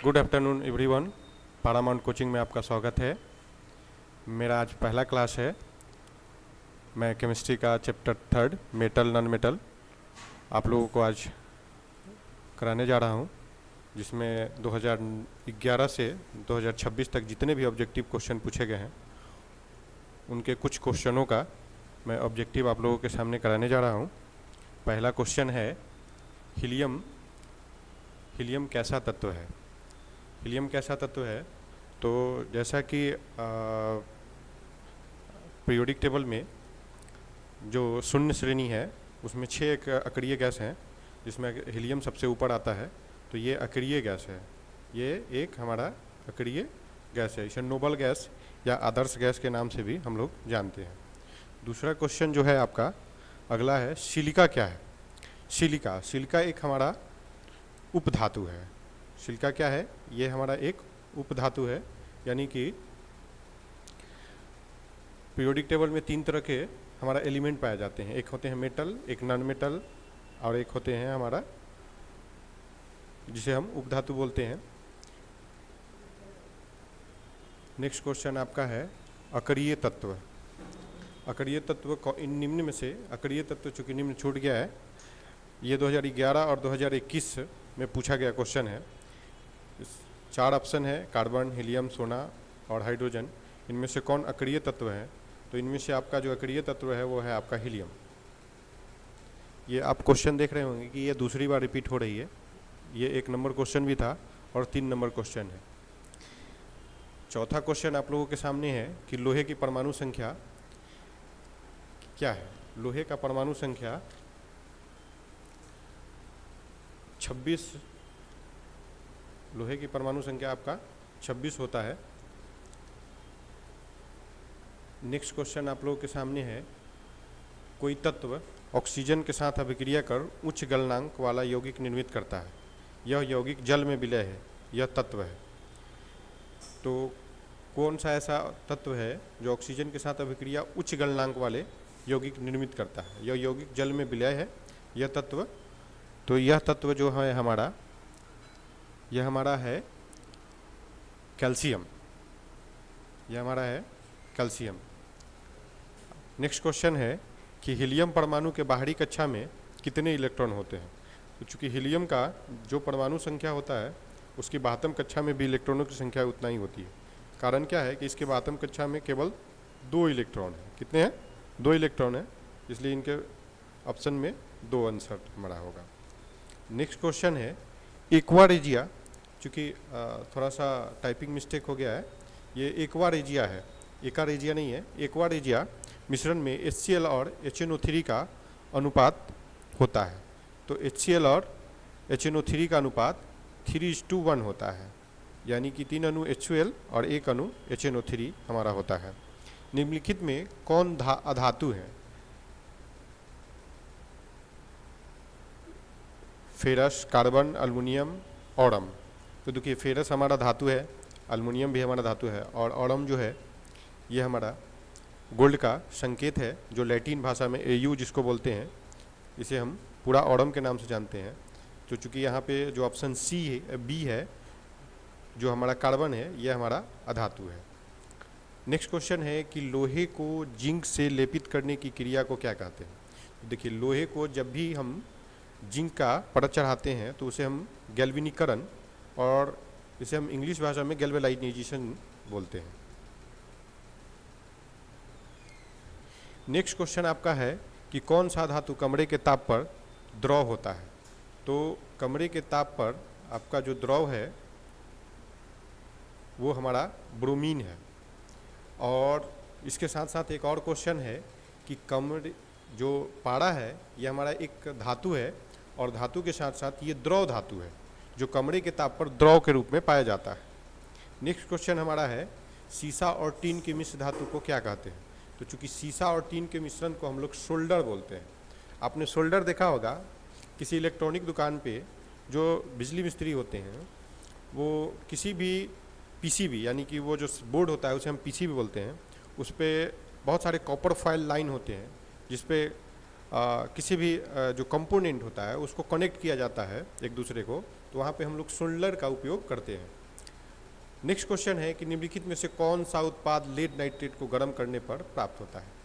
Good afternoon everyone. Paramount coaching में आपका स्वागत है। मेरा आज पहला क्लास है। मैं केमिस्ट्री का चैप्टर 3 मेटल नॉन मेटल आप लोगों को आज कराने जा रहा हूँ, जिसमें 2011 से 2026 तक जितने भी ऑब्जेक्टिव क्वेश्चन पूछे गए हैं उनके कुछ क्वेश्चनों का मैं ऑब्जेक्टिव आप लोगों के सामने कराने जा रहा हूँ। पहला क्वेश्चन है, हीलियम कैसा तत्व है। हीलियम कैसा तत्व है? तो जैसा कि पीरियोडिक टेबल में जो शून्य श्रेणी है उसमें 6 अक्रिय गैस हैं, जिसमें हीलियम सबसे ऊपर आता है। तो ये अक्रिय गैस है, ये एक हमारा अक्रिय गैस है। इसे नोबल गैस या आदर्श गैस के नाम से भी हम लोग जानते हैं। दूसरा क्वेश्चन जो है आपका अगला है, सिलिका क्या है। सिलिका एक हमारा उपधातु है। सिलिका क्या है? ये हमारा एक उपधातु है, यानी कि पीरियोडिक टेबल में 3 तरह के हमारा एलिमेंट पाए जाते हैं। एक होते हैं मेटल, एक नॉन मेटल और एक होते हैं हमारा जिसे हम उपधातु बोलते हैं। नेक्स्ट क्वेश्चन आपका है, अकरीय तत्व। अकरीय तत्व इन निम्न में से अकरीय तत्व चूँकि निम्न छूट गया है, ये 2011 और 2021 में पूछा गया क्वेश्चन है। 4 ऑप्शन है, कार्बन, हीलियम, सोना और हाइड्रोजन। इनमें से कौन अक्रिय तत्व है? तो इनमें से आपका जो अक्रिय तत्व है वो है आपका हीलियम। ये आप क्वेश्चन देख रहे होंगे कि ये दूसरी बार रिपीट हो रही है। ये 1 नंबर क्वेश्चन भी था और 3 नंबर क्वेश्चन है। चौथा क्वेश्चन आप लोगों के सामने है कि लोहे की परमाणु संख्या क्या है। लोहे का परमाणु संख्या 26, लोहे की परमाणु संख्या आपका 26 होता है। नेक्स्ट क्वेश्चन आप लोगों के सामने है, कोई तत्व ऑक्सीजन के साथ अभिक्रिया कर उच्च गलनांक वाला यौगिक निर्मित करता है। यह यौगिक जल में विलय है, यह तत्व है। तो कौन सा ऐसा तत्व है जो ऑक्सीजन के साथ अभिक्रिया उच्च गलनांक वाले यौगिक निर्मित करता है? यह यौगिक जल में विलय है, यह तत्व। तो यह तत्व जो है हमारा, यह हमारा है कैल्शियम। यह हमारा है कैल्शियम। नेक्स्ट क्वेश्चन है कि हीलियम परमाणु के बाहरी कक्षा में कितने इलेक्ट्रॉन होते हैं। तो चूँकि हीलियम का जो परमाणु संख्या होता है उसकी बाहतम कक्षा में भी इलेक्ट्रॉनों की संख्या उतना ही होती है। कारण क्या है कि इसके बाहतम कक्षा में केवल 2 इलेक्ट्रॉन है। कितने हैं? 2 इलेक्ट्रॉन है, इसलिए इनके ऑप्शन में 2 आंसर हमारा होगा। नेक्स्ट क्वेश्चन है, एक्वा रेजिया। चूँकि थोड़ा सा टाइपिंग मिस्टेक हो गया है, ये एक्वा रेजिया है, एका रेजिया नहीं है। एक्वा रेजिया मिश्रण में HCl और HNO3 का अनुपात होता है। तो HCl और HNO3 का अनुपात 3:1 होता है, यानी कि 3 अणु HCl और 1 अणु HNO3 हमारा होता है। निम्नलिखित में कौन अधातु है? Ferrous, carbon, aluminium, Aurum. तो देखिए, फेरस हमारा धातु है, अल्युमिनियम भी हमारा धातु है, और ऑरम जो है ये हमारा गोल्ड का संकेत है, जो लैटिन भाषा में AU जिसको बोलते हैं, इसे हम पूरा ऑरम के नाम से जानते हैं। तो चूँकि यहाँ पे जो ऑप्शन B है, जो हमारा कार्बन है, यह हमारा अधातु है। नेक्स्ट क्वेश्चन है कि लोहे को जिंक से लेपित करने की क्रिया को क्या कहते हैं। तो देखिए, लोहे को जब भी हम जिंक का परत चढ़ाते हैं तो उसे हम गैल्वेनीकरण, और इसे हम इंग्लिश भाषा में गैल्वेनाइजेशन बोलते हैं। नेक्स्ट क्वेश्चन आपका है कि कौन सा धातु कमरे के ताप पर द्रव होता है। तो कमरे के ताप पर आपका जो द्रव है वो हमारा ब्रोमीन है। और इसके साथ साथ एक और क्वेश्चन है कि कमरे जो पारा है ये हमारा एक धातु है, और धातु के साथ साथ ये द्रव धातु है जो कमरे के ताप पर द्रव के रूप में पाया जाता है। नेक्स्ट क्वेश्चन हमारा है, सीसा और टीन के मिश्र धातु को क्या कहते हैं। तो चूँकि सीसा और टीन के मिश्रण को हम लोग सोल्डर बोलते हैं। आपने सोल्डर देखा होगा किसी इलेक्ट्रॉनिक दुकान पे, जो बिजली मिस्त्री होते हैं वो किसी भी PCB यानी कि वो जो बोर्ड होता है उसे हम PCB बोलते हैं, उस पर बहुत सारे कॉपर फाइल लाइन होते हैं जिस पे किसी भी जो कंपोनेंट होता है उसको कनेक्ट किया जाता है एक दूसरे को, तो वहाँ पे हम लोग सुंडलर का उपयोग करते हैं। नेक्स्ट क्वेश्चन है कि निम्नलिखित में से कौन सा उत्पाद लेड नाइट्रेट को गर्म करने पर प्राप्त होता है?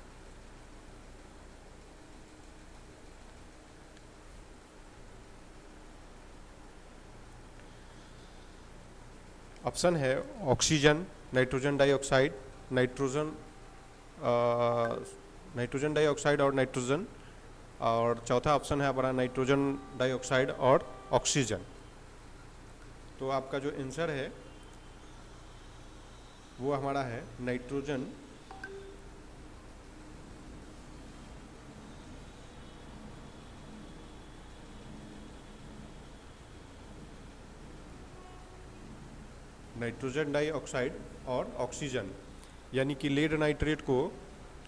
ऑप्शन है oxygen, nitrogen dioxide, nitrogen nitrogen dioxide और नाइट्रोजन, और चौथा ऑप्शन है हमारा नाइट्रोजन डाइऑक्साइड और ऑक्सीजन। तो आपका जो आंसर है वो हमारा है नाइट्रोजन नाइट्रोजन डाइऑक्साइड और ऑक्सीजन। यानी कि लेड नाइट्रेट को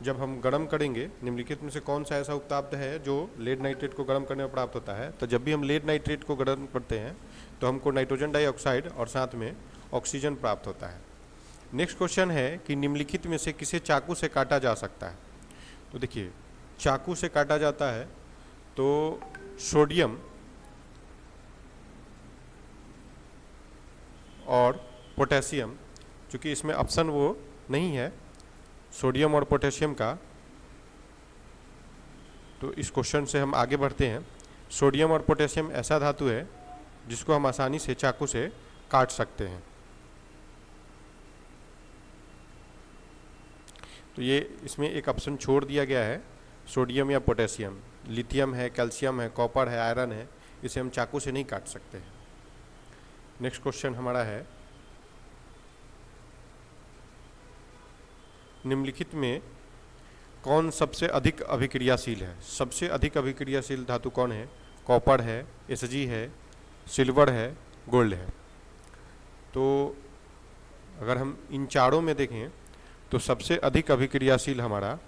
जब हम गर्म करेंगे, निम्नलिखित में से कौन सा ऐसा उत्पाद है जो लेड नाइट्रेट को गर्म करने में प्राप्त होता है? तो जब भी हम लेड नाइट्रेट को गर्म करते हैं तो हमको नाइट्रोजन डाइऑक्साइड और साथ में ऑक्सीजन प्राप्त होता है। नेक्स्ट क्वेश्चन है कि निम्नलिखित में से किसे चाकू से काटा जा सकता है? तो देखिए, चाकू से काटा जाता है तो सोडियम और पोटेशियम, चूँकि इसमें ऑप्शन वो नहीं है सोडियम और पोटेशियम का, तो इस क्वेश्चन से हम आगे बढ़ते हैं। सोडियम और पोटेशियम ऐसा धातु है जिसको हम आसानी से चाकू से काट सकते हैं। तो ये इसमें एक ऑप्शन छोड़ दिया गया है, सोडियम या पोटेशियम। लिथियम है, कैल्शियम है, कॉपर है, आयरन है, इसे हम चाकू से नहीं काट सकते हैं। नेक्स्ट क्वेश्चन हमारा है, निम्नलिखित में कौन सबसे अधिक अभिक्रियाशील है? सबसे अधिक अभिक्रियाशील धातु कौन है? कॉपर है, Hg है, सिल्वर है, गोल्ड है। तो अगर हम इन चारों में देखें तो सबसे अधिक अभिक्रियाशील हमारा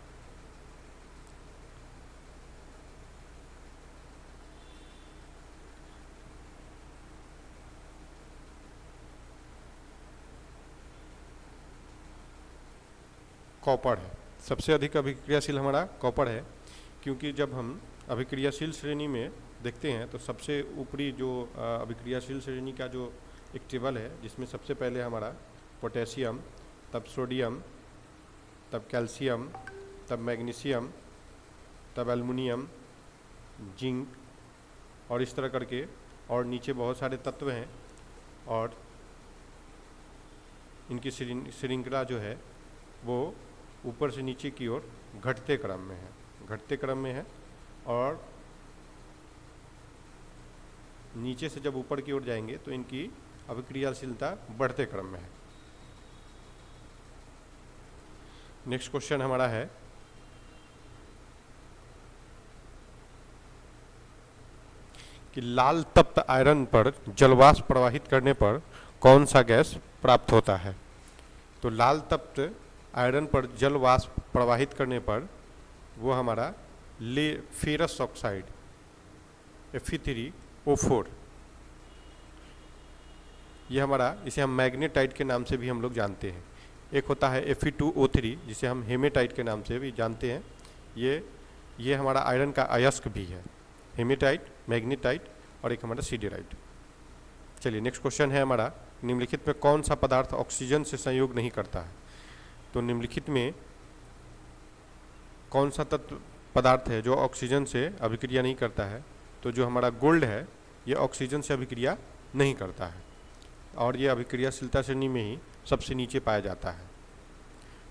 कॉपर है। सबसे अधिक अभिक्रियाशील हमारा कॉपर है, क्योंकि जब हम अभिक्रियाशील श्रेणी में देखते हैं तो सबसे ऊपरी जो अभिक्रियाशील श्रेणी का जो एक टेबल है, जिसमें सबसे पहले हमारा पोटेशियम, तब सोडियम, तब कैल्शियम, तब मैग्नीशियम, तब एल्युमिनियम, जिंक, और इस तरह करके, और नीचे बहुत सारे तत्व हैं, और इनकी श्रृंखला जो है वो ऊपर से नीचे की ओर घटते क्रम में है, और नीचे से जब ऊपर की ओर जाएंगे तो इनकी अभिक्रियाशीलता बढ़ते क्रम में है। नेक्स्ट क्वेश्चन हमारा है, कि लाल तप्त आयरन पर जलवाष्प प्रवाहित करने पर कौन सा गैस प्राप्त होता है? तो लाल तप्त आयरन पर जल वाष्प प्रवाहित करने पर वो हमारा फेरस ऑक्साइड Fe3O4, ये हमारा, इसे हम मैग्नेटाइट के नाम से भी हम लोग जानते हैं। एक होता है Fe2O3 जिसे हम हेमेटाइट के नाम से भी जानते हैं। ये हमारा आयरन का अयस्क भी है, हेमेटाइट, मैग्नेटाइट और एक हमारा सिडेराइट। चलिए नेक्स्ट क्वेश्चन है हमारा, निम्नलिखित में कौन सा पदार्थ ऑक्सीजन से संयोग नहीं करता है? तो निम्नलिखित में कौन सा तत्व पदार्थ है जो ऑक्सीजन से अभिक्रिया नहीं करता है? तो जो हमारा गोल्ड है ये ऑक्सीजन से अभिक्रिया नहीं करता है, और ये अभिक्रियाशीलता श्रेणी में ही सबसे नीचे पाया जाता है।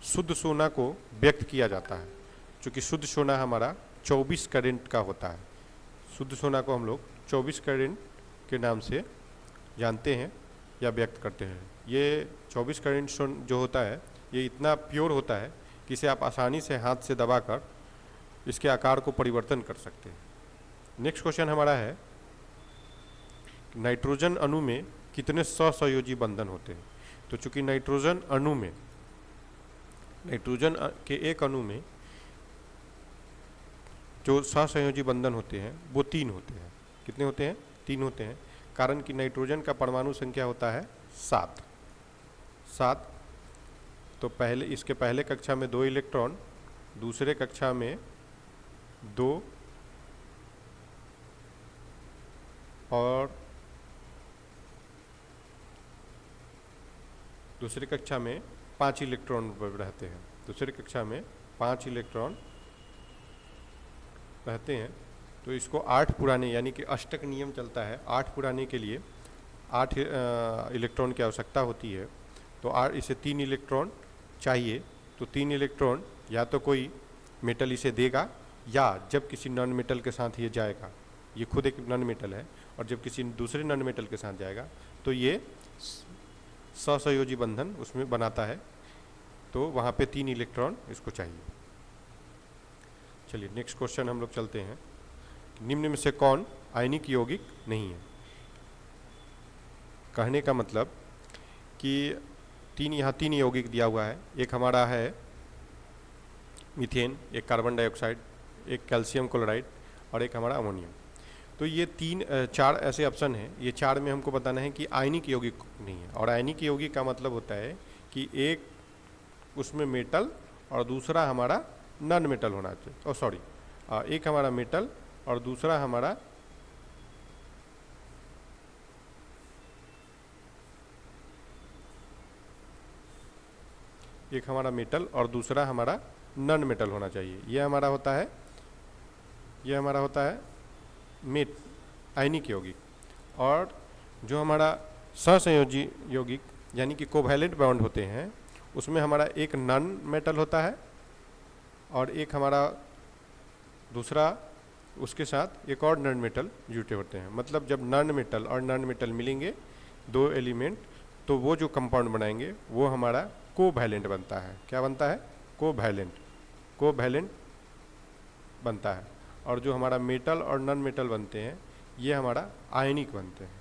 शुद्ध सोना को व्यक्त किया जाता है, क्योंकि शुद्ध सोना हमारा 24 कैरेट का होता है। शुद्ध सोना को हम लोग 24 कैरेट के नाम से जानते हैं या व्यक्त करते हैं। ये 24 कैरेट जो होता है ये इतना प्योर होता है कि इसे आप आसानी से हाथ से दबाकर इसके आकार को परिवर्तन कर सकते हैं। नेक्स्ट क्वेश्चन हमारा है, नाइट्रोजन अणु में कितने सहसंयोजी बंधन होते हैं? तो चूंकि नाइट्रोजन के एक अणु में जो सहसंयोजी बंधन होते हैं वो 3 होते हैं। कितने होते हैं? 3 होते हैं, कारण कि नाइट्रोजन का परमाणु संख्या होता है 7। तो इसके पहले कक्षा में 2 इलेक्ट्रॉन, दूसरे कक्षा में 2, और दूसरी कक्षा में 5 इलेक्ट्रॉन रहते हैं, दूसरी कक्षा में 5 इलेक्ट्रॉन रहते हैं। तो इसको 8 पुराने यानी कि अष्टक नियम चलता है, 8 पुराने के लिए 8 इलेक्ट्रॉन की आवश्यकता होती है। तो इसे 3 इलेक्ट्रॉन चाहिए, तो 3 इलेक्ट्रॉन या तो कोई मेटल इसे देगा, या जब किसी नॉन मेटल के साथ ये जाएगा, ये खुद एक नॉन मेटल है, और जब किसी दूसरे नॉन मेटल के साथ जाएगा तो ये सहसंयोजी बंधन उसमें बनाता है, तो वहाँ पे 3 इलेक्ट्रॉन इसको चाहिए। चलिए नेक्स्ट क्वेश्चन हम लोग चलते हैं। निम्न में से कौन आयनिक यौगिक नहीं है? कहने का मतलब कि यहाँ तीन यौगिक दिया हुआ है, एक हमारा है मीथेन, एक कार्बन डाइऑक्साइड, एक कैल्शियम क्लोराइड और एक हमारा अमोनियम। तो ये 4 ऐसे ऑप्शन हैं, ये 4 में हमको बताना है कि आयनिक यौगिक नहीं है। और आयनिक यौगिक का मतलब होता है कि एक उसमें मेटल और दूसरा हमारा नॉन मेटल होना चाहिए, एक हमारा मेटल और दूसरा हमारा नॉन मेटल होना चाहिए। ये हमारा होता है आयनिक यौगिक। और जो हमारा सहसंयोजी यौगिक यानी कि कोवैलेंट बॉन्ड होते हैं, उसमें हमारा एक नॉन मेटल होता है और एक हमारा दूसरा उसके साथ एक और नॉन मेटल जुटे होते हैं। मतलब जब नॉन मेटल और नॉन मेटल मिलेंगे 2 एलिमेंट, तो वो जो कंपाउंड बनाएंगे वो हमारा कोवैलेंट बनता है। क्या बनता है? कोवैलेंट बनता है। और जो हमारा मेटल और नॉन मेटल बनते हैं ये हमारा आयनिक बनते हैं।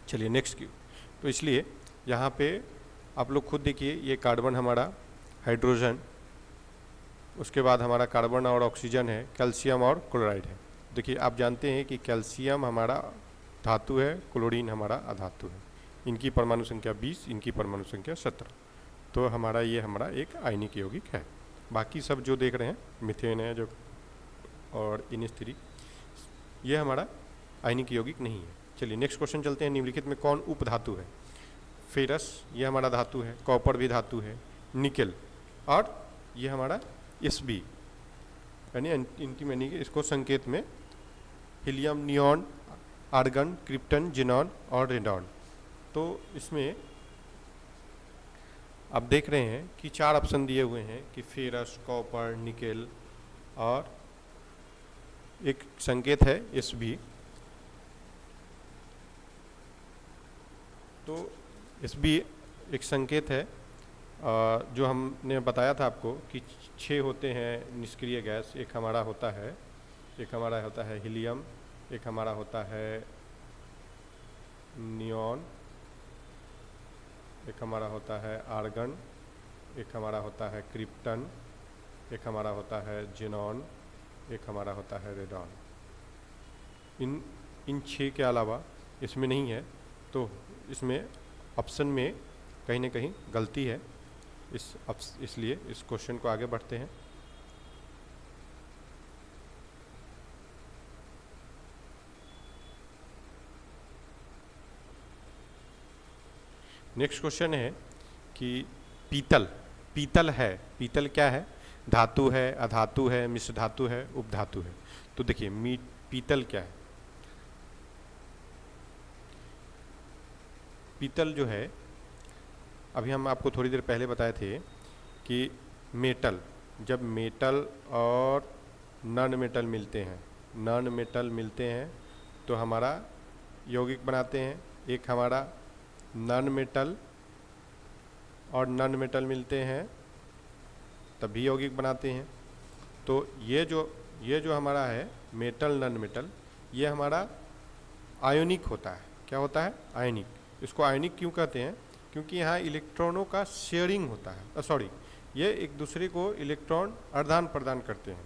चलिए नेक्स्ट की। तो इसलिए यहाँ पे आप लोग खुद देखिए, ये कार्बन हमारा हाइड्रोजन, उसके बाद हमारा कार्बन और ऑक्सीजन है, कैल्शियम और क्लोराइड है। देखिए आप जानते हैं कि कैल्शियम हमारा धातु है, क्लोरीन हमारा अधातु है। इनकी परमाणु संख्या 20, इनकी परमाणु संख्या 17। तो ये हमारा एक आयनिक यौगिक है। बाकी सब जो देख रहे हैं मीथेन है जो और NH3, ये हमारा आयनिक यौगिक नहीं है। चलिए नेक्स्ट क्वेश्चन चलते हैं। निम्नलिखित में कौन उपधातु है? फेरस ये हमारा धातु है, कॉपर भी धातु है, निकेल, और ये हमारा Sb यानी एंटीमनी के इसको संकेत में helium, neon, argon, krypton, xenon और रेडॉन। तो इसमें आप देख रहे हैं कि 4 ऑप्शन दिए हुए हैं कि फेरस, कॉपर, निकेल और एक संकेत है Sb। तो Sb एक संकेत है जो हमने बताया था आपको कि 6 होते हैं निष्क्रिय गैस। एक हमारा होता है हीलियम, एक हमारा होता है नियॉन, एक हमारा होता है आर्गन, एक हमारा होता है क्रिप्टन, एक हमारा होता है जिनॉन, एक हमारा होता है रेडॉन। इन 6 के अलावा इसमें नहीं है। तो इसमें ऑप्शन में कहीं ना कहीं गलती है, इसलिए इस क्वेश्चन को आगे बढ़ते हैं। नेक्स्ट क्वेश्चन है कि पीतल क्या है? धातु है, अधातु है, मिश्र धातु है, उपधातु है। तो देखिए पीतल क्या है? पीतल जो है, अभी हम आपको थोड़ी देर पहले बताए थे कि जब मेटल और नॉन मेटल मिलते हैं तो हमारा यौगिक बनाते हैं। एक हमारा नॉन मेटल और नॉन मेटल मिलते हैं तभी यौगिक बनाते हैं। तो ये जो हमारा है मेटल नॉन मेटल, ये हमारा आयोनिक होता है। क्या होता है? आयनिक। इसको आयनिक क्यों कहते हैं? क्योंकि यहाँ इलेक्ट्रॉनों का शेयरिंग होता है, ये एक दूसरे को इलेक्ट्रॉन आदान प्रदान करते हैं,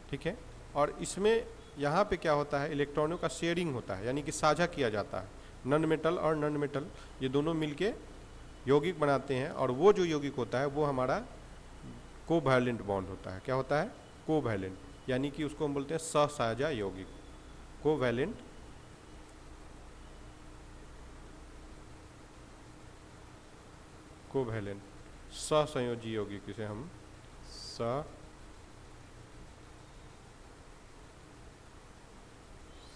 ठीक है। और इसमें यहाँ पे क्या होता है? इलेक्ट्रॉनों का शेयरिंग होता है, यानी कि साझा किया जाता है। नॉन मेटल और नॉन मेटल ये दोनों मिलके यौगिक बनाते हैं, और वो जो यौगिक होता है वो हमारा कोवैलेंट बॉन्ड होता है। क्या होता है? कोवैलेंट। यानी कि उसको हम बोलते हैं सहसाजा यौगिक, कोवैलेंट कोवैलेंट सहसंयोजी यौगिक, इसे हम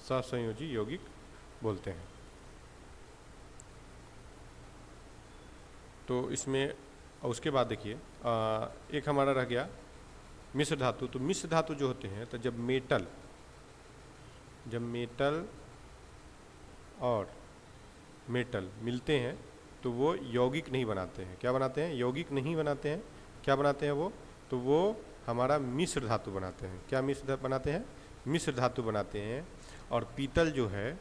सहसंयोजी यौगिक बोलते हैं। तो इसमें उसके बाद देखिए एक हमारा रह गया मिश्र धातु। तो मिश्र धातु जो होते हैं, तो जब मेटल और मेटल मिलते हैं तो वो यौगिक नहीं बनाते हैं। क्या बनाते हैं? यौगिक नहीं बनाते हैं। क्या बनाते हैं वो? तो वो हमारा मिश्र धातु बनाते हैं। क्या मिश्र बनाते हैं? मिश्र धातु बनाते हैं। और पीतल जो है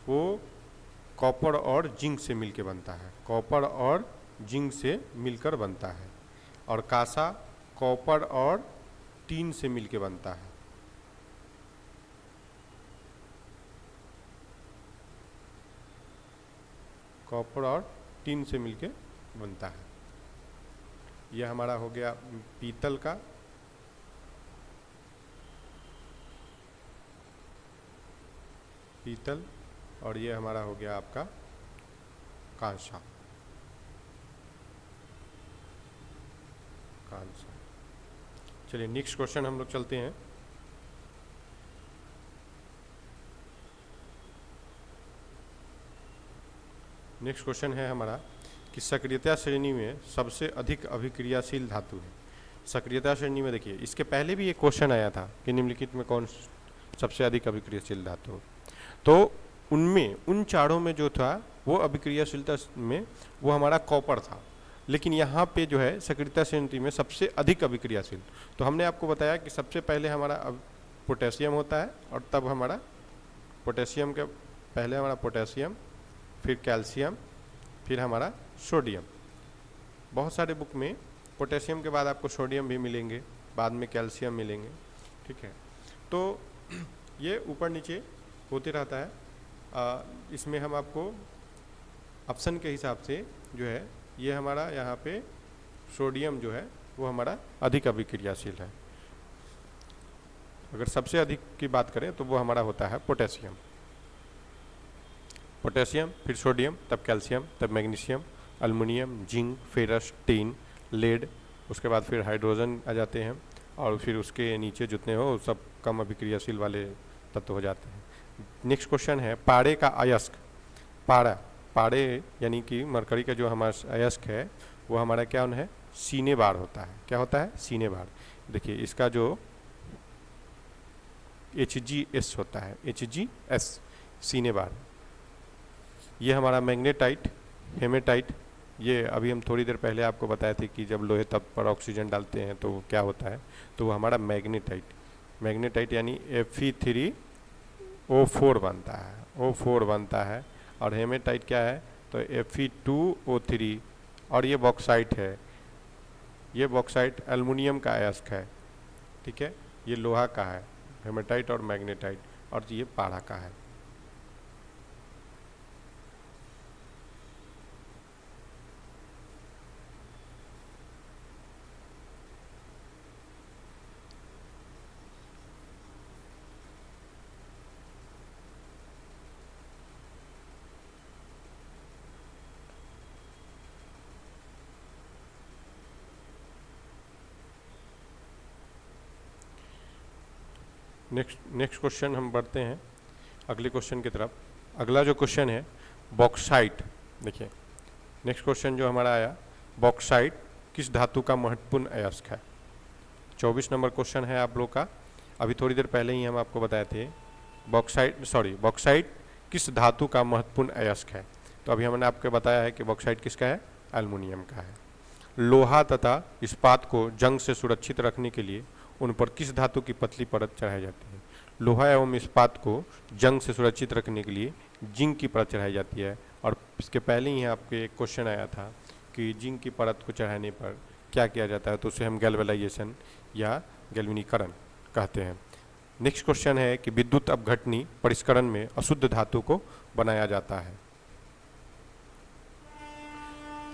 वो कॉपर और जिंक से मिलकर बनता है, कॉपर और जिंक से मिलकर बनता है। और कांसा कॉपर और टीन से मिलकर बनता है। कॉपर और टीन से मिलकर बनता है। यह हमारा हो गया पीतल का। पीतल और ये हमारा हो गया आपका कांसा। चलिए नेक्स्ट क्वेश्चन हम लोग चलते हैं। नेक्स्ट क्वेश्चन है हमारा कि सक्रियता श्रेणी में सबसे अधिक अभिक्रियाशील धातु है। सक्रियता श्रेणी में देखिए, इसके पहले भी एक क्वेश्चन आया था कि निम्नलिखित में कौन सबसे अधिक अभिक्रियाशील धातु है। तो उनमें उन चारों में जो था वो अभिक्रियाशीलता में वो हमारा कॉपर था। लेकिन यहाँ पे जो है सक्रियता श्रेणी में सबसे अधिक अभिक्रियाशील, तो हमने आपको बताया कि सबसे पहले हमारा पोटेशियम होता है, और तब हमारा पोटेशियम के पहले हमारा पोटेशियम, फिर कैल्शियम, फिर हमारा सोडियम। बहुत सारे बुक में पोटेशियम के बाद आपको सोडियम भी मिलेंगे, बाद में कैल्शियम मिलेंगे। ठीक है, तो ये ऊपर नीचे होते रहता है। इसमें हम आपको ऑप्शन के हिसाब से जो है ये हमारा यहाँ पे सोडियम जो है वो हमारा अधिक अभिक्रियाशील है। अगर सबसे अधिक की बात करें तो वो हमारा होता है पोटेशियम। पोटेशियम, फिर सोडियम, तब कैल्शियम, तब magnesium, aluminium, zinc, ferrous, tin, lead, उसके बाद फिर हाइड्रोजन आ जाते हैं, और फिर उसके नीचे जितने हो सब कम अभिक्रियाशील वाले तत्व हो जाते हैं। नेक्स्ट क्वेश्चन है पारे का अयस्क। पारे यानी कि मरकरी का जो हमारा अयस्क है वो हमारा क्या है? सीने बार होता है। क्या होता है? सीने बार। देखिए इसका जो Hgs होता है, Hgs सीने बार। ये हमारा मैग्नेटाइट, हेमेटाइट, ये अभी हम थोड़ी देर पहले आपको बताए थे कि जब लोहे तत्व पर ऑक्सीजन डालते हैं तो क्या होता है, तो वो हमारा मैग्नेटाइट यानी Fe3O4 बनता है, O4 बनता है। और हेमेटाइट क्या है? तो Fe2O3। और ये बॉक्साइट है, ये बॉक्साइट एल्युमिनियम का अयस्क है। ठीक है, ये लोहा का है, हेमेटाइट और मैग्नेटाइट, और ये पारा का है। नेक्स्ट क्वेश्चन हम बढ़ते हैं अगले क्वेश्चन की तरफ। अगला जो क्वेश्चन है बॉक्साइट। देखिए नेक्स्ट क्वेश्चन जो हमारा आया, बॉक्साइट किस धातु का महत्वपूर्ण अयस्क है? 24 नंबर क्वेश्चन है आप लोग का। अभी थोड़ी देर पहले ही हम आपको बताए थे बॉक्साइट किस धातु का महत्वपूर्ण अयस्क है। तो अभी हमने आपको बताया है कि बॉक्साइट किसका है? एल्युमिनियम का है। लोहा तथा इस्पात को जंग से सुरक्षित रखने के लिए उन पर किस धातु की पतली परत चढ़ाई जाती है? लोहा एवं इस्पात को जंग से सुरक्षित रखने के लिए जिंक की परत चढ़ाई जाती है। और इसके पहले ही आपके एक क्वेश्चन आया था कि जिंक की परत को चढ़ाने पर क्या किया जाता है, तो उसे हम गैल्वेनाइजेशन या गैल्वेनीकरण कहते हैं। नेक्स्ट क्वेश्चन है कि विद्युत अपघटनी परिष्करण में अशुद्ध धातु को बनाया जाता है।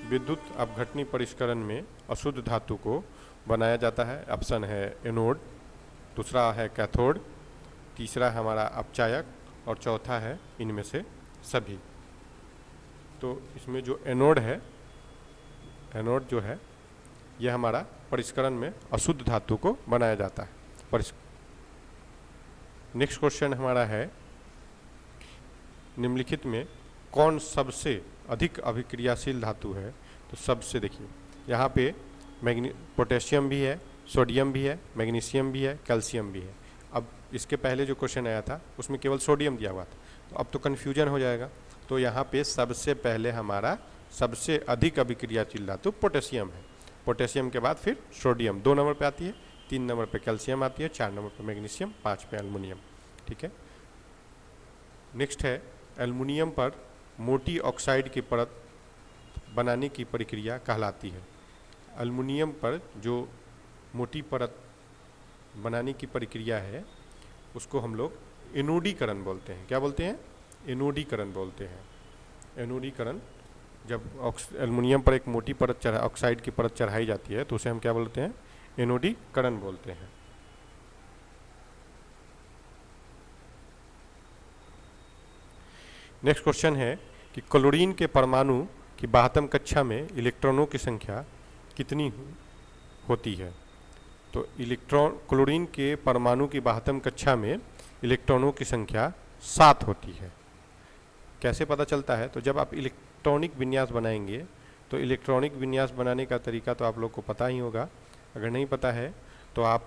विद्युत अपघटनी परिष्करण में अशुद्ध धातु को बनाया जाता है। ऑप्शन है एनोड, दूसरा है कैथोड, तीसरा है हमारा अपचायक और चौथा है इनमें से सभी। तो इसमें जो एनोड है, एनोड जो है यह हमारा परिष्करण में अशुद्ध धातु को बनाया जाता है। नेक्स्ट क्वेश्चन हमारा है, निम्नलिखित में कौन सबसे अधिक अभिक्रियाशील धातु है? तो सबसे देखिए यहाँ पे पोटेशियम भी है, सोडियम भी है, मैग्नीशियम भी है, कैल्शियम भी है। अब इसके पहले जो क्वेश्चन आया था उसमें केवल सोडियम दिया हुआ था, तो अब तो कन्फ्यूजन हो जाएगा। तो यहाँ पे सबसे पहले हमारा सबसे अधिक अभिक्रियाशील धातु पोटेशियम है। पोटेशियम के बाद फिर सोडियम 2 नंबर पे आती है, 3 नंबर पे कैल्शियम आती है, 4 नंबर पे मैग्नीशियम, 5 पे एल्युमिनियम। ठीक है। नेक्स्ट है, एल्युमिनियम पर मोटी ऑक्साइड की परत बनाने की प्रक्रिया कहलाती है। एल्युमिनियम पर जो मोटी परत बनाने की प्रक्रिया है उसको हम लोग एनोडीकरण बोलते हैं। क्या बोलते हैं? एनोडीकरण बोलते हैं। एनोडीकरण, जब एल्युमिनियम पर एक मोटी परत ऑक्साइड की परत चढ़ाई जाती है तो उसे हम क्या बोलते हैं? एनोडीकरण बोलते हैं। नेक्स्ट क्वेश्चन है कि क्लोरीन के परमाणु की 72 कक्षा में इलेक्ट्रॉनों की संख्या कितनी होती है? तो क्लोरीन के परमाणु की 72 कक्षा में इलेक्ट्रॉनों की संख्या 7 होती है। कैसे पता चलता है? तो जब आप इलेक्ट्रॉनिक विन्यास बनाएंगे तो इलेक्ट्रॉनिक विन्यास बनाने का तरीका तो आप लोग को पता ही होगा। अगर नहीं पता है तो आप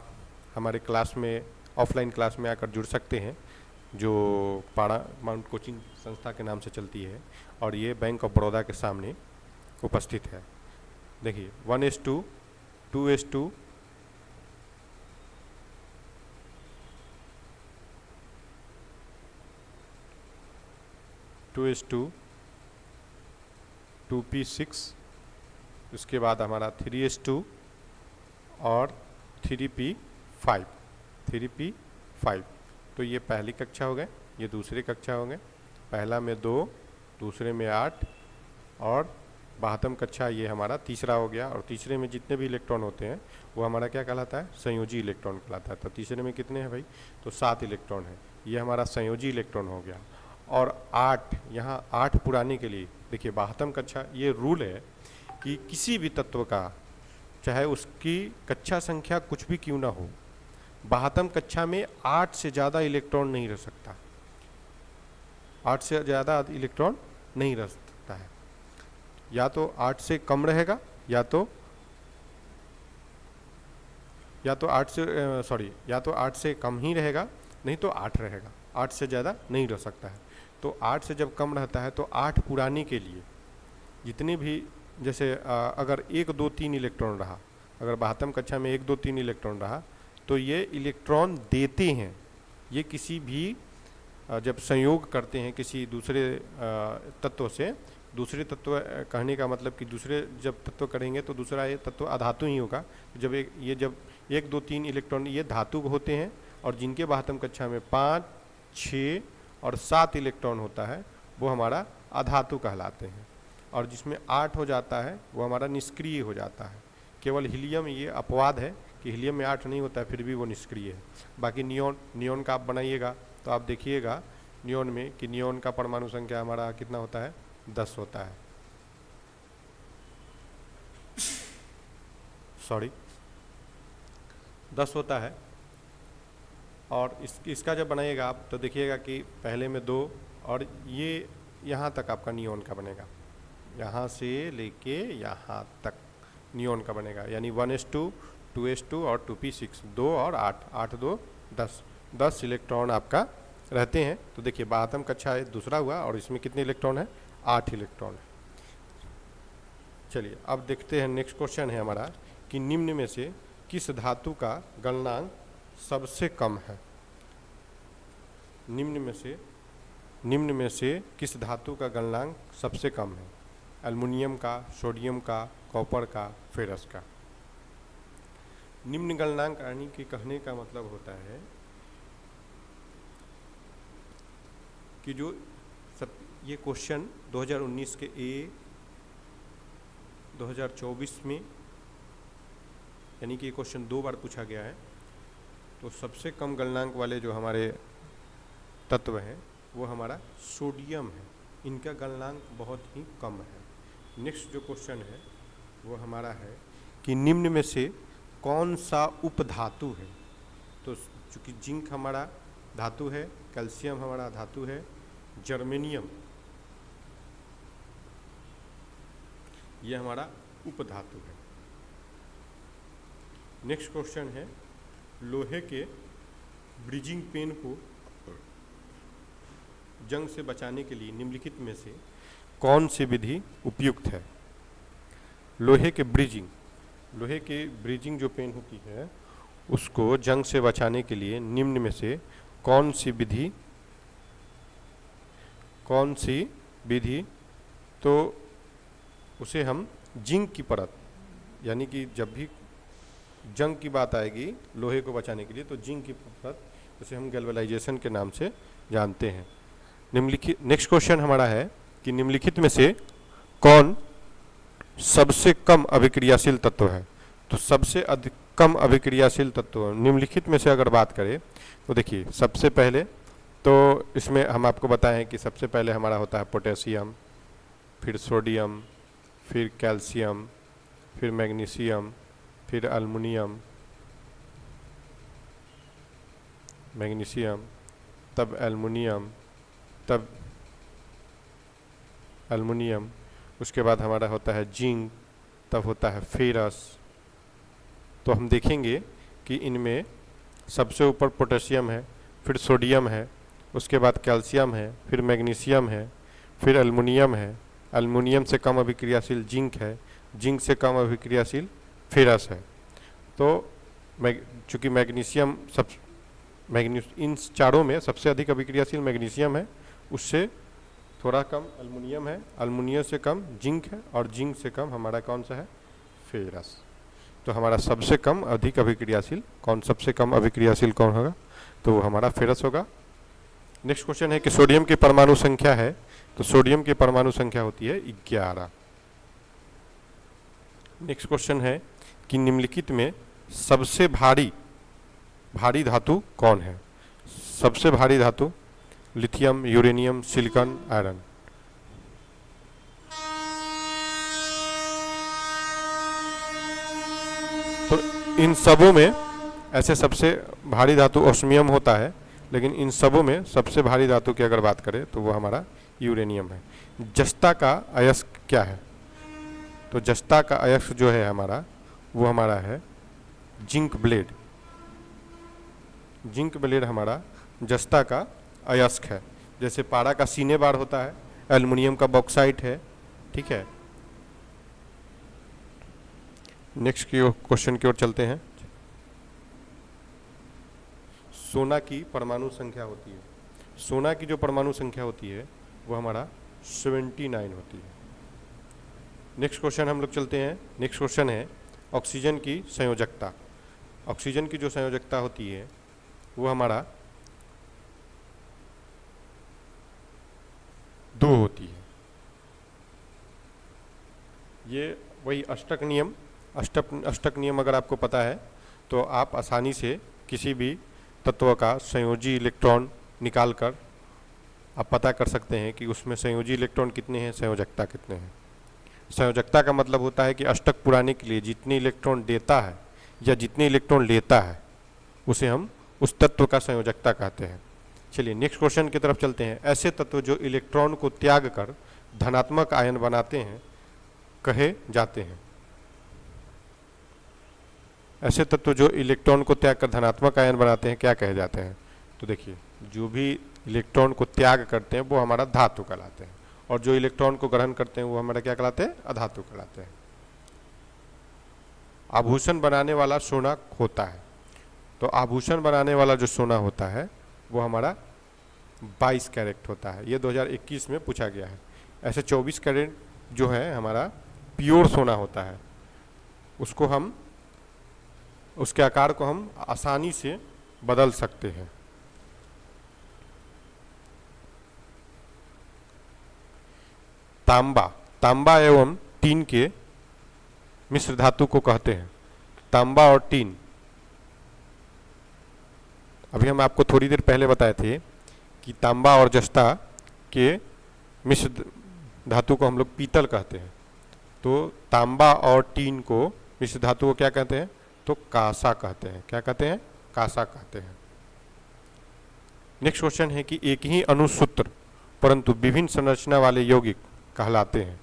हमारे क्लास में, ऑफलाइन क्लास में आकर जुड़ सकते हैं, जो पारामाउंट कोचिंग संस्था के नाम से चलती है और ये बैंक ऑफ बड़ौदा के सामने उपस्थित है। देखिए 1:2, 2:2, 2:2, 2p6, इसके बाद हमारा 3:2 और 3p5, 3p5। तो ये पहली कक्षा हो गए, ये दूसरी कक्षा हो गए। पहला में 2, दूसरे में 8 और 72 कक्षा ये हमारा तीसरा हो गया। और तीसरे में जितने भी इलेक्ट्रॉन होते हैं वो हमारा क्या कहलाता है? संयोजी इलेक्ट्रॉन कहलाता है। तो तीसरे में कितने हैं भाई? तो 7 इलेक्ट्रॉन है, ये हमारा संयोजी इलेक्ट्रॉन हो गया। और 8, यहाँ 8 पुराने के लिए देखिए 72 कक्षा, ये रूल है कि किसी भी तत्व का चाहे उसकी कक्षा संख्या कुछ भी क्यों ना हो, 72 कक्षा में 8 से ज़्यादा इलेक्ट्रॉन नहीं रह सकता। 8 से ज़्यादा इलेक्ट्रॉन नहीं रह सकता है। या तो 8 से कम रहेगा या तो 8 से कम ही रहेगा, नहीं तो 8 रहेगा। 8 से ज़्यादा नहीं रह सकता है। तो 8 से जब कम रहता है तो 8 पुराने के लिए जितने भी, जैसे अगर 1, 2, 3 इलेक्ट्रॉन रहा, अगर 72 कक्षा में 1, 2, 3 इलेक्ट्रॉन रहा तो ये इलेक्ट्रॉन देते हैं। ये किसी भी जब संयोग करते हैं किसी दूसरे तत्व से, दूसरे तत्व कहने का मतलब कि दूसरे जब तत्व करेंगे तो दूसरा ये तत्व अधातु ही होगा। जब जब 1, 2, 3 इलेक्ट्रॉन ये धातु होते हैं और जिनके 72 कक्षा में 5, 6 और 7 इलेक्ट्रॉन होता है वो हमारा अधातु कहलाते हैं। और जिसमें 8 हो जाता है वो हमारा निष्क्रिय हो जाता है। केवल हीलियम ये अपवाद है कि हीलियम में 8 नहीं होता है, फिर भी वो निष्क्रिय है। बाकी नियोन का आप बनाइएगा तो आप देखिएगा नियोन में कि नियोन का परमाणु संख्या हमारा कितना होता है? 10 होता है। 10 होता है। और इसका जब बनाइएगा आप तो देखिएगा कि पहले में 2 और ये यहाँ तक आपका नियोन का बनेगा, यहाँ से लेके यहाँ तक नियोन का बनेगा। यानी 1:2, 2:2 और 2p6, 2 और 8, 8, 2, 10, 10 इलेक्ट्रॉन आपका रहते हैं। तो देखिए 72 कक्षा दूसरा हुआ और इसमें कितने इलेक्ट्रॉन है? 8 इलेक्ट्रॉन है। चलिए अब देखते हैं, नेक्स्ट क्वेश्चन है हमारा कि निम्न में से किस धातु का गलनांक सबसे कम है? निम्न में से किस धातु का गलनांक सबसे कम है? एल्युमिनियम का, सोडियम का, कॉपर का, फेरस का। निम्न गलनांक यानी कि कहने का मतलब होता है कि जो ये क्वेश्चन 2019 के 2024 में, यानी कि ये क्वेश्चन 2 बार पूछा गया है। तो सबसे कम गलनांक वाले जो हमारे तत्व हैं वो हमारा सोडियम है, इनका गलनांक बहुत ही कम है। नेक्स्ट जो क्वेश्चन है वो हमारा है कि निम्न में से कौन सा उपधातु है। तो चूँकि जिंक हमारा धातु है, कैल्शियम हमारा धातु है, जर्मेनियम ये हमारा उपधातु है। नेक्स्ट क्वेश्चन है लोहे के ब्रिजिंग पेन को जंग से बचाने के लिए निम्नलिखित में से कौन सी विधि उपयुक्त है। लोहे के ब्रिजिंग जो पेन होती है उसको जंग से बचाने के लिए निम्न में से कौन सी विधि तो उसे हम जिंक की परत, यानी कि जब भी जंग की बात आएगी लोहे को बचाने के लिए तो जिंक की परत, उसे हम गैल्वेनाइजेशन के नाम से जानते हैं। नेक्स्ट क्वेश्चन हमारा है कि निम्नलिखित में से कौन सबसे कम अभिक्रियाशील तत्व है। तो सबसे कम अभिक्रियाशील तत्व निम्नलिखित में से अगर बात करें तो देखिए, सबसे पहले तो इसमें हम आपको बताएं कि सबसे पहले हमारा होता है पोटेशियम, फिर सोडियम, फिर कैल्शियम, फिर मैग्नीशियम, फिर एल्युमिनियम, तब एल्युमिनियम, उसके बाद हमारा होता है जिंक, तब होता है फेरस। तो हम देखेंगे कि इनमें सबसे ऊपर पोटेशियम है, फिर सोडियम है, उसके बाद कैल्शियम है, फिर मैग्नीशियम है, फिर एल्युमिनियम है, एल्युमिनियम से कम अभिक्रियाशील जिंक है, जिंक से कम अभिक्रियाशील फेरस है। तो चूँकि इन चारों में सबसे अधिक अभिक्रियाशील मैग्नीशियम है, उससे थोड़ा कम एल्युमिनियम है, एल्युमिनियम से कम जिंक है, और जिंक से कम हमारा कौन सा है, फेरस। तो हमारा सबसे कम अभिक्रियाशील कौन होगा, तो वो हमारा फेरस होगा। नेक्स्ट क्वेश्चन है कि सोडियम की परमाणु संख्या है, तो सोडियम की परमाणु संख्या होती है 11। नेक्स्ट क्वेश्चन है कि निम्नलिखित में सबसे भारी धातु कौन है। सबसे भारी धातु लिथियम, यूरेनियम, सिलिकॉन, आयरन। तो इन सबों में ऐसे सबसे भारी धातु ओस्मियम होता है, लेकिन इन सबों में सबसे भारी धातु की अगर बात करें तो वो हमारा यूरेनियम है। जस्ता का अयस्क क्या है, तो जस्ता का अयस्क जो है हमारा, वो हमारा है जिंक ब्लेड। जिंक ब्लेड हमारा जस्ता का अयस्क है। जैसे पारा का सीने बार होता है, एल्युमिनियम का बॉक्साइट है, ठीक है। नेक्स्ट क्वेश्चन की ओर चलते हैं। सोना की परमाणु संख्या होती है, सोना की जो परमाणु संख्या होती है वो हमारा 79 होती है। नेक्स्ट क्वेश्चन हम लोग चलते हैं। नेक्स्ट क्वेश्चन है ऑक्सीजन की संयोजकता। ऑक्सीजन की जो संयोजकता होती है वो हमारा 2 होती है। ये वही अष्टक नियम अगर आपको पता है तो आप आसानी से किसी भी तत्व का संयोजी इलेक्ट्रॉन निकालकर आप पता कर सकते हैं कि उसमें संयोजी इलेक्ट्रॉन कितने हैं, संयोजकता कितने हैं। संयोजकता का मतलब होता है कि अष्टक पुराने के लिए जितने इलेक्ट्रॉन देता है या जितने इलेक्ट्रॉन लेता है उसे हम उस तत्व का संयोजकता कहते हैं। चलिए नेक्स्ट क्वेश्चन की तरफ चलते हैं। ऐसे तत्व जो इलेक्ट्रॉन को त्याग कर धनात्मक आयन बनाते हैं कहे जाते हैं। ऐसे तत्व जो इलेक्ट्रॉन को त्याग कर धनात्मक आयन बनाते हैं क्या कहे जाते हैं। तो देखिए, जो भी इलेक्ट्रॉन को त्याग करते हैं वो हमारा धातु कहलाते हैं, और जो इलेक्ट्रॉन को ग्रहण करते हैं वो हमारा क्या कहलाते हैं, अधातु कहलाते हैं। आभूषण बनाने वाला सोना होता है, तो आभूषण बनाने वाला जो सोना होता है वो हमारा 22 कैरेट होता है। ये 2021 में पूछा गया है। ऐसे 24 कैरेट जो है हमारा प्योर सोना होता है, उसको हम उसके आकार को हम आसानी से बदल सकते हैं। तांबा एवं टीन के मिश्र धातु को कहते हैं। तांबा और टीन अभी हम आपको थोड़ी देर पहले बताए थे कि तांबा और जस्ता के मिश्र धातु को हम लोग पीतल कहते हैं। तो तांबा और टीन को मिश्र धातु को क्या कहते हैं? तो कांसा कहते हैं। क्या कहते हैं? कांसा कहते हैं। नेक्स्ट क्वेश्चन है कि एक ही अणुसूत्र परंतु विभिन्न संरचना वाले यौगिक कहलाते हैं।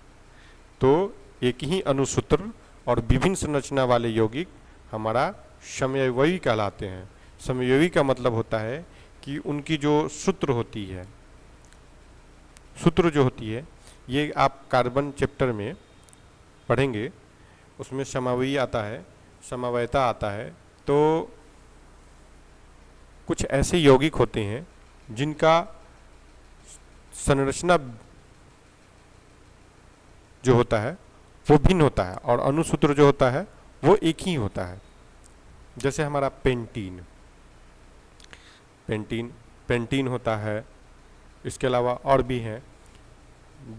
तो एक ही अणुसूत्र और विभिन्न संरचना वाले यौगिक हमारा समयवयी कहलाते हैं। समयवयी का मतलब होता है कि उनकी जो सूत्र होती है, सूत्र जो होती है, ये आप कार्बन चैप्टर में पढ़ेंगे, उसमें समयवयी आता है, समवायता आता है। तो कुछ ऐसे यौगिक होते हैं जिनका संरचना जो होता है वो भिन्न होता है और अणुसूत्र जो होता है वो एक ही होता है। जैसे हमारा पेंटीन पेंटीन होता है। इसके अलावा और भी हैं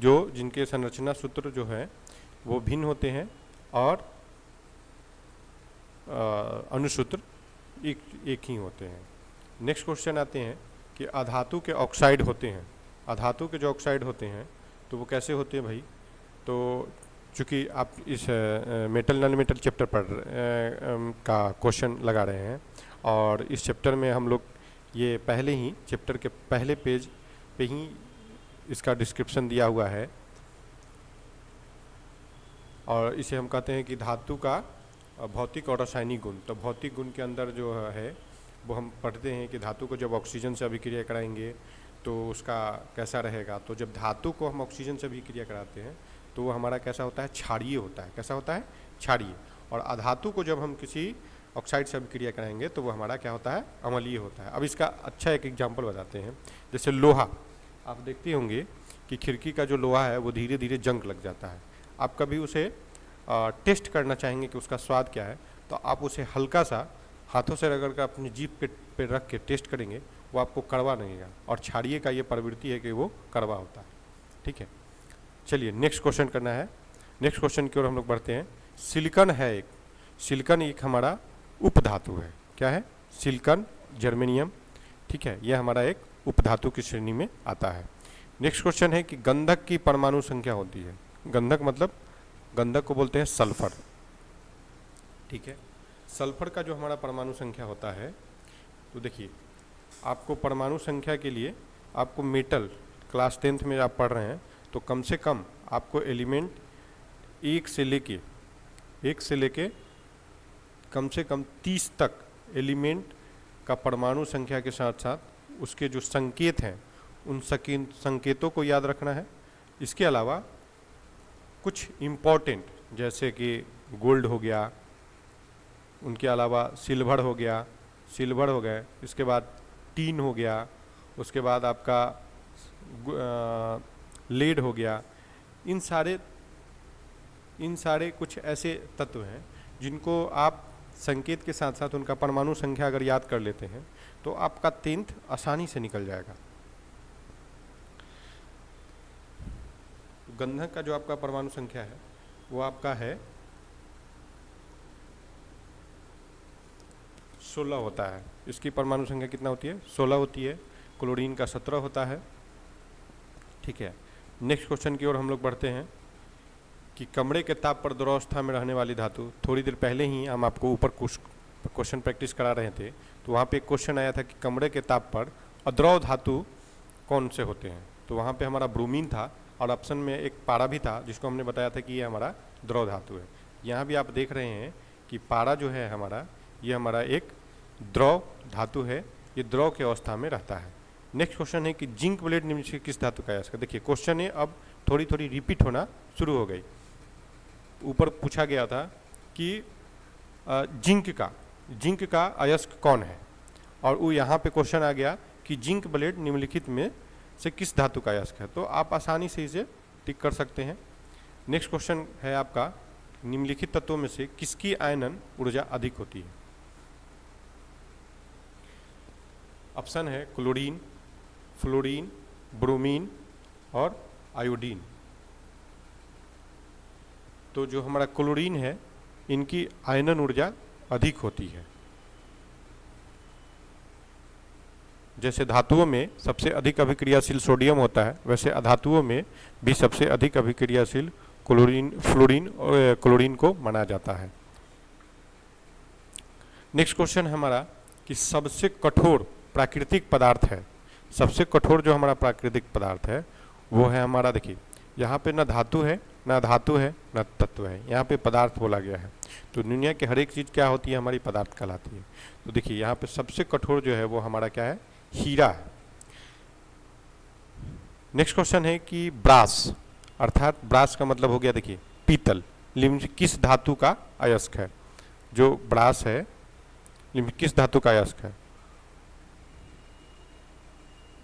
जो जिनके संरचना सूत्र जो है वो भिन्न होते हैं और अणुसूत्र एक ही होते हैं। नेक्स्ट क्वेश्चन आते हैं कि अधातु के ऑक्साइड होते हैं। अधातु के जो ऑक्साइड होते हैं तो वो कैसे होते हैं भाई? तो चूँकि आप इस मेटल नॉन मेटल चैप्टर पर का क्वेश्चन लगा रहे हैं और इस चैप्टर में हम लोग ये पहले ही चैप्टर के पहले पेज पे ही इसका डिस्क्रिप्शन दिया हुआ है और इसे हम कहते हैं कि धातु का भौतिक और रासायनिक गुण। तो भौतिक गुण के अंदर जो है वो हम पढ़ते हैं कि धातु को जब ऑक्सीजन से अभिक्रिया कराएंगे तो उसका कैसा रहेगा। तो जब धातु को हम ऑक्सीजन से अभिक्रिया कराते हैं तो वो हमारा कैसा होता है? क्षारीय होता है। कैसा होता है? क्षारीय। और अधातु को जब हम किसी ऑक्साइड से अभिक्रिया कराएंगे तो वो हमारा क्या होता है? अम्लीय होता है। अब इसका अच्छा एक एग्जाम्पल बताते हैं। जैसे लोहा, आप देखते होंगे कि खिड़की का जो लोहा है वो धीरे धीरे जंग लग जाता है। आप कभी उसे टेस्ट करना चाहेंगे कि उसका स्वाद क्या है, तो आप उसे हल्का सा हाथों से रगड़ कर अपनी जीभ पे रख के टेस्ट करेंगे, वो आपको कड़वा लगेगा। और क्षारीय का ये प्रवृत्ति है कि वो कड़वा होता है। ठीक है, चलिए नेक्स्ट क्वेश्चन करना है। नेक्स्ट क्वेश्चन की ओर हम लोग बढ़ते हैं। सिलिकॉन है एक, सिलिकॉन एक हमारा उपधातु है। क्या है? Silicon, germanium. ठीक है, यह हमारा एक उपधातु की श्रेणी में आता है। नेक्स्ट क्वेश्चन है कि गंधक की परमाणु संख्या होती है। गंधक मतलब गंधक को बोलते हैं सल्फर। ठीक है, सल्फर का जो हमारा परमाणु संख्या होता है, तो देखिए आपको परमाणु संख्या के लिए आपको मेटल क्लास 10th में आप पढ़ रहे हैं तो कम से कम आपको एलिमेंट एक से लेके कम से कम 30 तक एलिमेंट का परमाणु संख्या के साथ साथ उसके जो संकेत हैं उन संकेतों को याद रखना है। इसके अलावा कुछ इम्पोर्टेंट जैसे कि गोल्ड हो गया, उनके अलावा सिल्वर हो गए, इसके बाद टीन हो गया, उसके बाद आपका लेड हो गया। इन सारे कुछ ऐसे तत्व हैं जिनको आप संकेत के साथ साथ उनका परमाणु संख्या अगर याद कर लेते हैं तो आपका 10th आसानी से निकल जाएगा। गंधक का जो आपका परमाणु संख्या है वो आपका है 16 होता है। इसकी परमाणु संख्या कितना होती है? 16 होती है। क्लोरीन का 17 होता है। ठीक है, नेक्स्ट क्वेश्चन की ओर हम लोग बढ़ते हैं कि कमरे के ताप पर द्रवावस्था में रहने वाली धातु। थोड़ी देर पहले ही हम आपको ऊपर कुछ क्वेश्चन प्रैक्टिस करा रहे थे तो वहाँ पे एक क्वेश्चन आया था कि कमरे के ताप पर अद्रव धातु कौन से होते हैं। तो वहाँ पे हमारा ब्रोमीन था और ऑप्शन में एक पारा भी था जिसको हमने बताया था कि ये हमारा द्रव धातु है। यहाँ भी आप देख रहे हैं कि पारा जो है हमारा, ये हमारा एक द्रव धातु है, ये द्रव की अवस्था में रहता है। नेक्स्ट क्वेश्चन है कि जिंक ब्लेड निम्नलिखित किस धातु का अयस्क है। देखिए क्वेश्चन है अब थोड़ी थोड़ी रिपीट होना शुरू हो गई। ऊपर पूछा गया था कि जिंक का अयस्क कौन है और वो यहाँ पे क्वेश्चन आ गया कि जिंक ब्लेड निम्नलिखित में से किस धातु का अयस्क है। तो आप आसानी से इसे टिक कर सकते हैं। नेक्स्ट क्वेश्चन है आपका निम्नलिखित तत्वों में से किसकी आयनन ऊर्जा अधिक होती है। ऑप्शन है क्लोरीन, फ्लोरीन, ब्रोमीन और आयोडीन। तो जो हमारा क्लोरीन है इनकी आयनन ऊर्जा अधिक होती है। जैसे धातुओं में सबसे अधिक अभिक्रियाशील सोडियम होता है, वैसे अधातुओं में भी सबसे अधिक अभिक्रियाशील क्लोरीन को माना जाता है। नेक्स्ट क्वेश्चन हमारा कि सबसे कठोर प्राकृतिक पदार्थ है, सबसे कठोर जो हमारा प्राकृतिक पदार्थ है वो है हमारा, देखिए यहाँ पे ना धातु है ना धातु है ना तत्व है, यहाँ पे पदार्थ बोला गया है। तो दुनिया की हर एक चीज़ क्या होती है, हमारी पदार्थ कहलाती है। तो देखिए यहाँ पे सबसे कठोर जो है वो हमारा क्या है, हीरा है। नेक्स्ट क्वेश्चन है कि ब्रास, अर्थात ब्रास का मतलब हो गया देखिए पीतल, किस धातु का अयस्क है। जो ब्रास है किस धातु का अयस्क है।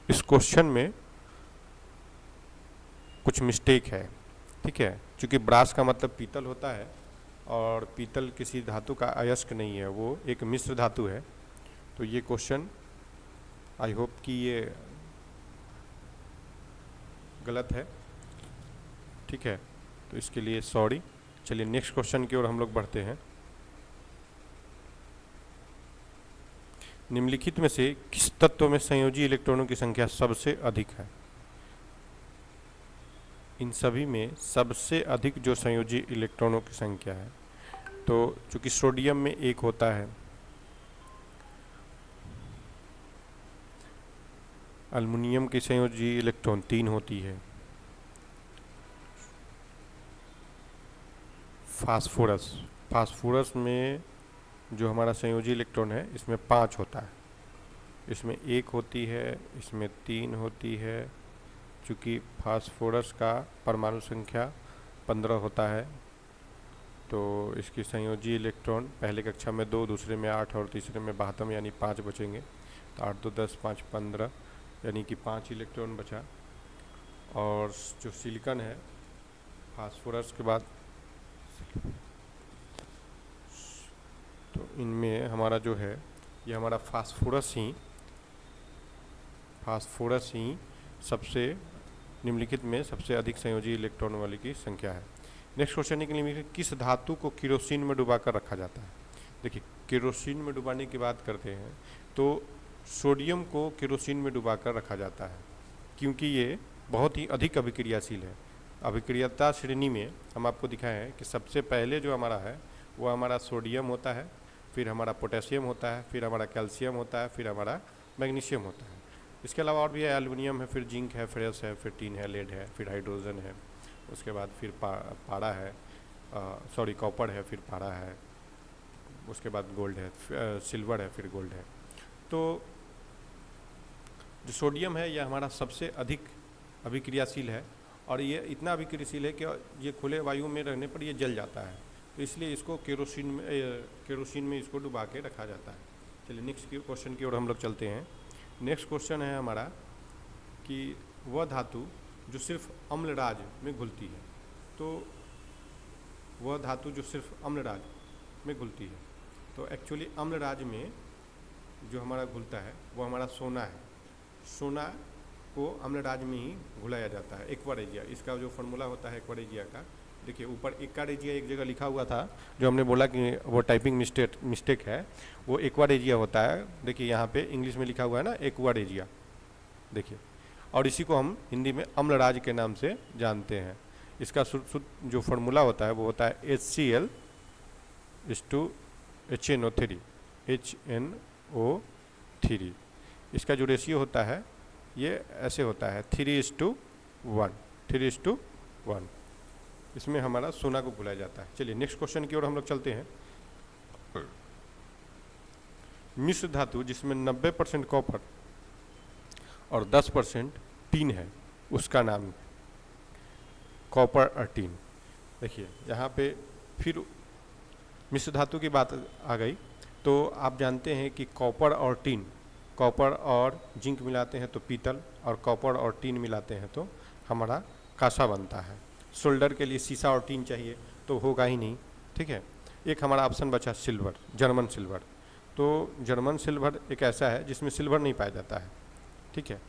इस क्वेश्चन में कुछ मिस्टेक है, ठीक है, क्योंकि ब्रास का मतलब पीतल होता है और पीतल किसी धातु का अयस्क नहीं है, वो एक मिश्र धातु है। तो ये क्वेश्चन आई होप कि ये गलत है, ठीक है, तो इसके लिए सॉरी। चलिए नेक्स्ट क्वेश्चन की ओर हम लोग बढ़ते हैं। निम्नलिखित में से किस तत्व में संयोजी इलेक्ट्रॉनों की संख्या सबसे अधिक है। इन सभी में सबसे अधिक जो संयोजी इलेक्ट्रॉनों की संख्या है, तो चूंकि सोडियम में एक होता है, अल्युमिनियम की संयोजी इलेक्ट्रॉन 3 होती है, फास्फोरस में जो हमारा संयोजी इलेक्ट्रॉन है इसमें 5 होता है, इसमें 1 होती है, इसमें 3 होती है। चूँकि फास्फोरस का परमाणु संख्या 15 होता है, तो इसकी संयोजी इलेक्ट्रॉन पहले कक्षा में 2, दूसरे में 8 और तीसरे में 72 यानी 5 बचेंगे। तो 8 2 10 5 15 यानी कि 5 इलेक्ट्रॉन बचा। और जो सिलिकॉन है फास्फोरस के बाद, तो इनमें हमारा जो है ये हमारा फास्फोरस ही सबसे निम्नलिखित में सबसे अधिक संयोजी इलेक्ट्रॉन वाली की संख्या है। नेक्स्ट क्वेश्चन है कि निम्नलिखित किस धातु को केरोसिन में डुबाकर रखा जाता है। देखिए केरोसिन में डुबाने की बात करते हैं तो सोडियम को केरोसिन में डुबाकर रखा जाता है, क्योंकि ये बहुत ही अधिक अभिक्रियाशील है। अभिक्रियता श्रेणी में हम आपको दिखाए हैं कि सबसे पहले जो हमारा है वो हमारा सोडियम होता है, फिर हमारा पोटेशियम होता है, फिर हमारा कैल्शियम होता है, फिर हमारा मैग्नीशियम होता है। इसके अलावा और भी है, एल्युमिनियम है, फिर जिंक है, फेरस है, फिर टीन है, लेड है, फिर हाइड्रोजन है, उसके बाद फिर पारा है, कॉपर है, फिर पारा है, उसके बाद गोल्ड है, सिल्वर है, फिर गोल्ड है। तो जो सोडियम है यह हमारा सबसे अधिक अभिक्रियाशील है और ये इतना अभिक्रियाशील है कि ये खुले वायु में रहने पर ये जल जाता है, तो इसलिए इसको केरोसिन में इसको डुबा के रखा जाता है। चलिए नेक्स्ट क्वेश्चन की ओर हम लोग चलते हैं। नेक्स्ट क्वेश्चन है हमारा कि वह धातु जो सिर्फ अम्लराज में घुलती है, तो वह धातु जो सिर्फ अम्लराज में घुलती है, तो एक्चुअली अम्लराज में जो हमारा घुलता है वो हमारा सोना है। सोना को अम्लराज में ही घुलाया जाता है, एक्वा रेजिया। इसका जो फॉर्मूला होता है एक्वा रेजिया का, देखिए ऊपर एक्वा रेजिया एक जगह लिखा हुआ था, जो हमने बोला कि वो टाइपिंग मिस्टेक है, वो एक्वा रेजिया होता है। देखिए यहाँ पे इंग्लिश में लिखा हुआ है ना एक्वा रेजिया, देखिए, और इसी को हम हिंदी में अम्लराज के नाम से जानते हैं। इसका शुद्ध जो फॉर्मूला होता है वो होता है HCl HNO3। इसका जो रेशियो होता है ये ऐसे होता है 3:1। इसमें हमारा सोना को घुलाया जाता है। चलिए नेक्स्ट क्वेश्चन की ओर हम लोग चलते हैं। मिश्र धातु जिसमें 90% कॉपर और 10% टीन है, उसका नाम कॉपर और टीन। देखिए यहाँ पे फिर मिश्र धातु की बात आ गई, तो आप जानते हैं कि कॉपर और टीन, कॉपर और जिंक मिलाते हैं तो पीतल, और कॉपर और टीन मिलाते हैं तो हमारा कांसा बनता है। सोल्डर के लिए सीसा और टीन चाहिए तो होगा ही नहीं, ठीक है। एक हमारा ऑप्शन बचा सिल्वर, जर्मन सिल्वर। तो जर्मन सिल्वर एक ऐसा है जिसमें सिल्वर नहीं पाया जाता है, ठीक है।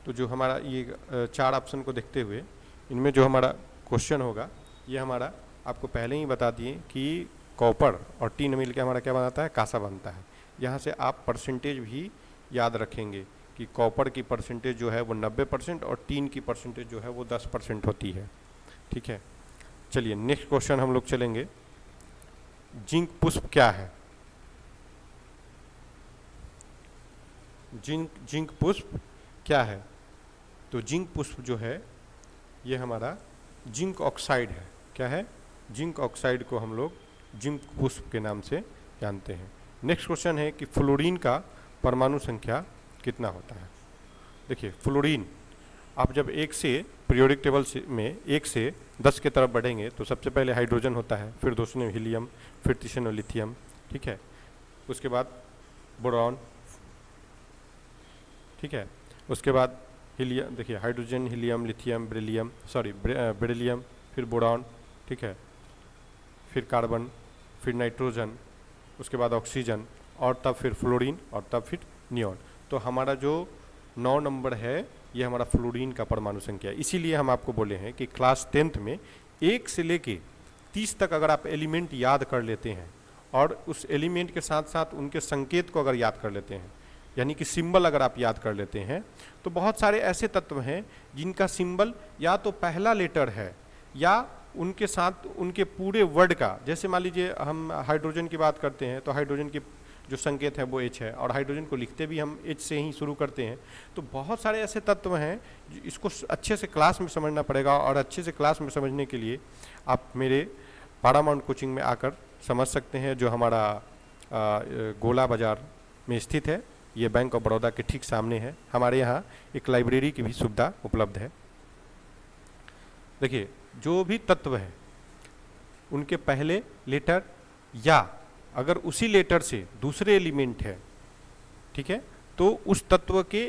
तो जो हमारा ये 4 ऑप्शन को देखते हुए इनमें जो हमारा क्वेश्चन होगा ये हमारा आपको पहले ही बता दिए कि कॉपर और टीन मिल के हमारा क्या बनाता है, कांसा बनता है। यहाँ से आप परसेंटेज भी याद रखेंगे कि कॉपर की परसेंटेज जो है वो 90% और टीन की परसेंटेज जो है वो 10% होती है। ठीक है, चलिए नेक्स्ट क्वेश्चन हम लोग चलेंगे। जिंक पुष्प क्या है? जिंक पुष्प क्या है? तो जिंक पुष्प जो है ये हमारा जिंक ऑक्साइड है। क्या है? जिंक ऑक्साइड को हम लोग जिंक पुष्प के नाम से जानते हैं। नेक्स्ट क्वेश्चन है कि फ्लोरीन का परमाणु संख्या कितना होता है? देखिए फ्लोरीन, आप जब एक से पीरियोडिक टेबल में 1 से 10 की तरफ बढ़ेंगे तो सबसे पहले हाइड्रोजन होता है, फिर दूसरे में हीलियम, फिर तीसरे में लिथियम। ठीक है, उसके बाद बोरॉन। ठीक है, उसके बाद हीलियम, देखिए हाइड्रोजन, हीलियम, लिथियम, बेरिलियम, फिर बोरॉन। ठीक है, फिर कार्बन, फिर नाइट्रोजन, उसके बाद ऑक्सीजन, और तब फिर फ्लोरीन, और तब फिर नियॉन। तो हमारा जो 9 नंबर है ये हमारा फ्लोरीन का परमाणु संख्या है। इसीलिए हम आपको बोले हैं कि क्लास 10th में 1 से लेके 30 तक अगर आप एलिमेंट याद कर लेते हैं और उस एलिमेंट के साथ साथ उनके संकेत को अगर याद कर लेते हैं, यानी कि सिंबल अगर आप याद कर लेते हैं, तो बहुत सारे ऐसे तत्व हैं जिनका सिंबल या तो पहला लेटर है या उनके साथ उनके पूरे वर्ड का, जैसे मान लीजिए हम हाइड्रोजन की बात करते हैं तो हाइड्रोजन की जो संकेत है वो H है, और हाइड्रोजन को लिखते भी हम H से ही शुरू करते हैं। तो बहुत सारे ऐसे तत्व हैं, इसको अच्छे से क्लास में समझना पड़ेगा, और अच्छे से क्लास में समझने के लिए आप मेरे पारामाउंट कोचिंग में आकर समझ सकते हैं, जो हमारा गोला बाज़ार में स्थित है। ये बैंक ऑफ बड़ौदा के ठीक सामने है। हमारे यहाँ एक लाइब्रेरी की भी सुविधा उपलब्ध है। देखिए जो भी तत्व है उनके पहले लेटर या अगर उसी लेटर से दूसरे एलिमेंट है, ठीक है, तो उस तत्व के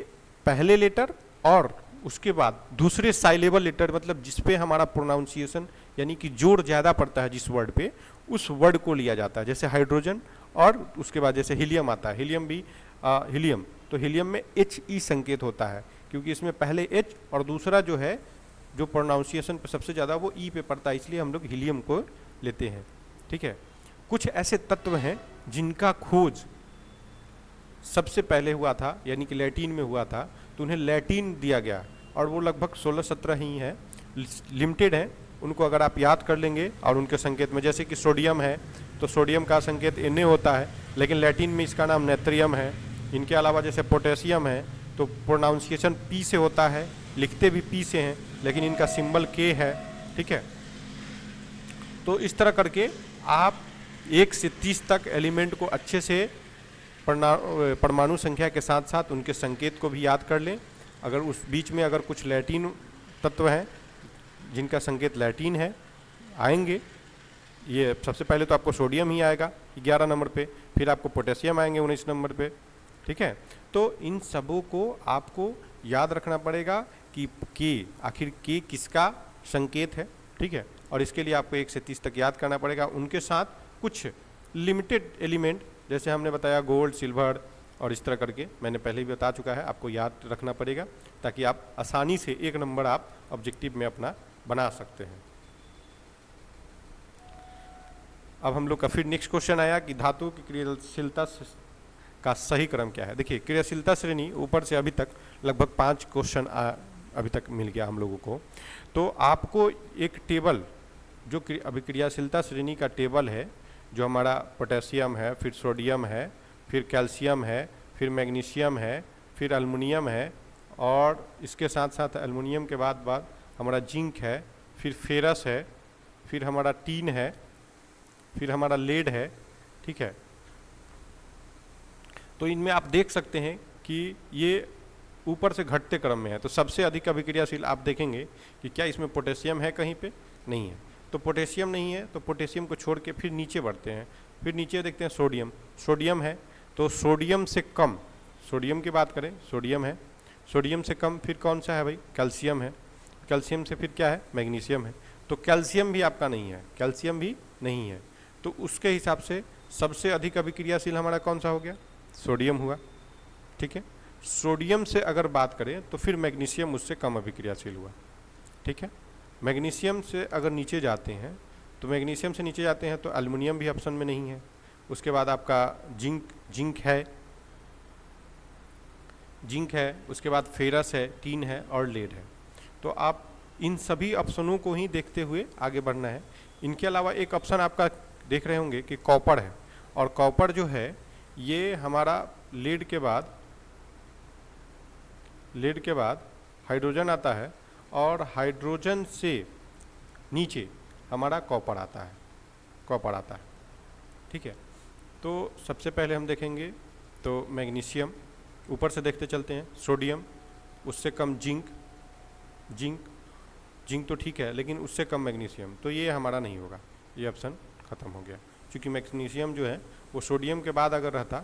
पहले लेटर और उसके बाद दूसरे साइलेबल लेटर, मतलब जिस पे हमारा प्रोनाउंसिएशन यानी कि जोर ज़्यादा पड़ता है जिस वर्ड पे, उस वर्ड को लिया जाता है। जैसे हाइड्रोजन और उसके बाद जैसे हीलियम आता है, हीलियम भी हीलियम, तो हीलियम में HE संकेत होता है क्योंकि इसमें पहले H और दूसरा जो है जो प्रोनाउंसिएशन पे सबसे ज़्यादा वो E पे पड़ता है, इसलिए हम लोग हीलियम को लेते हैं। ठीक है, कुछ ऐसे तत्व हैं जिनका खोज सबसे पहले हुआ था यानी कि लैटिन में हुआ था, तो उन्हें लैटिन दिया गया और वो लगभग 16-17 ही हैं, लिमिटेड हैं। उनको अगर आप याद कर लेंगे और उनके संकेत में, जैसे कि सोडियम है तो सोडियम का संकेत Na होता है, लेकिन लैटिन में इसका नाम नेत्रियम है। इनके अलावा जैसे पोटेशियम है तो प्रोनाउंसिएशन P से होता है, लिखते भी P से हैं, लेकिन इनका सिंबल K है। ठीक है, तो इस तरह करके आप 1 से 30 तक एलिमेंट को अच्छे से परमाणु संख्या के साथ साथ उनके संकेत को भी याद कर लें। अगर उस बीच में अगर कुछ लैटिन तत्व हैं जिनका संकेत लैटिन है आएंगे, ये सबसे पहले तो आपको सोडियम ही आएगा 11 नंबर पे, फिर आपको पोटेशियम आएंगे 19 नंबर पे। ठीक है, तो इन सबों को आपको याद रखना पड़ेगा कि आखिर के किसका संकेत है। ठीक है, और इसके लिए आपको 1 से 30 तक याद करना पड़ेगा। उनके साथ कुछ लिमिटेड एलिमेंट जैसे हमने बताया गोल्ड, सिल्वर और इस तरह करके मैंने पहले भी बता चुका है, आपको याद रखना पड़ेगा ताकि आप आसानी से 1 नंबर आप ऑब्जेक्टिव में अपना बना सकते हैं। अब हम लोग का फिर नेक्स्ट क्वेश्चन आया कि धातु की क्रियाशीलता का सही क्रम क्या है। देखिए क्रियाशीलता श्रेणी ऊपर से अभी तक लगभग 5 क्वेश्चन अभी तक मिल गया हम लोगों को। तो आपको एक टेबल जो अभी क्रियाशीलता श्रेणी का टेबल है, जो हमारा पोटेशियम है, फिर सोडियम है, फिर कैल्शियम है, फिर मैग्नीशियम है, फिर एल्युमिनियम है, और इसके साथ साथ एल्युमिनियम के बाद हमारा जिंक है, फिर फेरस है, फिर हमारा टीन है, फिर हमारा लेड है। ठीक है, तो इनमें आप देख सकते हैं कि ये ऊपर से घटते क्रम में है। तो सबसे अधिक अभिक्रियाशील आप देखेंगे कि क्या इसमें पोटेशियम है, कहीं पे नहीं है। तो पोटेशियम नहीं है तो पोटेशियम को छोड़ के फिर नीचे बढ़ते हैं, फिर नीचे देखते हैं सोडियम। सोडियम है तो सोडियम से कम, सोडियम की बात करें सोडियम है, सोडियम से कम फिर कौन सा है भाई, कैल्शियम है, कैल्शियम से फिर क्या है, मैग्नीशियम है। तो कैल्शियम भी आपका नहीं है, कैल्शियम भी नहीं है, तो उसके हिसाब से सबसे अधिक अभिक्रियाशील हमारा कौन सा हो गया, सोडियम हुआ। ठीक है, सोडियम से अगर बात करें तो फिर मैग्नीशियम उससे कम अभिक्रियाशील हुआ। ठीक है, मैग्नीशियम से अगर नीचे जाते हैं तो मैग्नीशियम से नीचे जाते हैं तो एल्युमिनियम भी ऑप्शन में नहीं है। उसके बाद आपका जिंक है, जिंक है, उसके बाद फेरस है, टीन है और लेड है। तो आप इन सभी ऑप्शनों को ही देखते हुए आगे बढ़ना है। इनके अलावा एक ऑप्शन आपका देख रहे होंगे कि कॉपर है, और कॉपर जो है ये हमारा लेड के बाद हाइड्रोजन आता है, और हाइड्रोजन से नीचे हमारा कॉपर आता है। ठीक है, तो सबसे पहले हम देखेंगे तो मैग्नीशियम, ऊपर से देखते चलते हैं, सोडियम, उससे कम जिंक तो ठीक है, लेकिन उससे कम मैग्नीशियम, तो ये हमारा नहीं होगा, ये ऑप्शन ख़त्म हो गया। क्योंकि मैग्नीशियम जो है वो सोडियम के बाद अगर रहता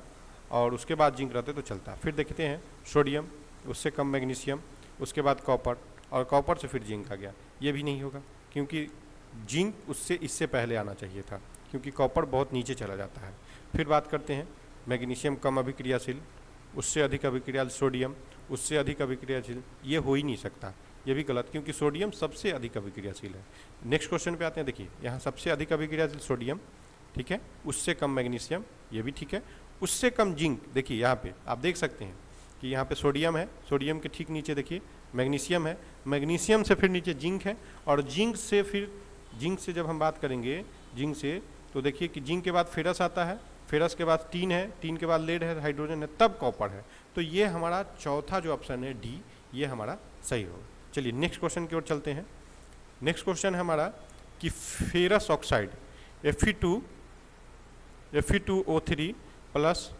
और उसके बाद जिंक रहते तो चलता। फिर देखते हैं सोडियम, उससे कम मैग्नीशियम, उसके बाद कॉपर, और कॉपर से फिर जिंक आ गया, ये भी नहीं होगा क्योंकि जिंक इससे पहले आना चाहिए था, क्योंकि कॉपर बहुत नीचे चला जाता है। फिर बात करते हैं मैग्नीशियम कम अभिक्रियाशील, उससे अधिक अभिक्रियाशील सोडियम, उससे अधिक अभिक्रियाशील, ये हो ही नहीं सकता, ये भी गलत, क्योंकि सोडियम सबसे अधिक अभिक्रियाशील है। नेक्स्ट क्वेश्चन पे आते हैं, देखिए यहाँ सबसे अधिक अभिक्रियाशील सोडियम, ठीक है, उससे कम मैग्नीशियम, ये भी ठीक है, उससे कम जिंक। देखिए यहाँ पे आप देख सकते हैं कि यहाँ पे सोडियम है, सोडियम के ठीक नीचे देखिए मैग्नीशियम है, मैग्नीशियम से फिर नीचे जिंक है, और जिंक से जब हम बात करेंगे जिंक से, तो देखिए कि जिंक के बाद फेरस आता है, फेरस के बाद टीन है, टीन के बाद लेड है, हाइड्रोजन है, तब कॉपर है। तो ये हमारा चौथा जो ऑप्शन है डी, ये हमारा सही होगा। चलिए नेक्स्ट क्वेश्चन की ओर चलते हैं। नेक्स्ट क्वेश्चन है हमारा कि ferrous oxide Fe2O3 plus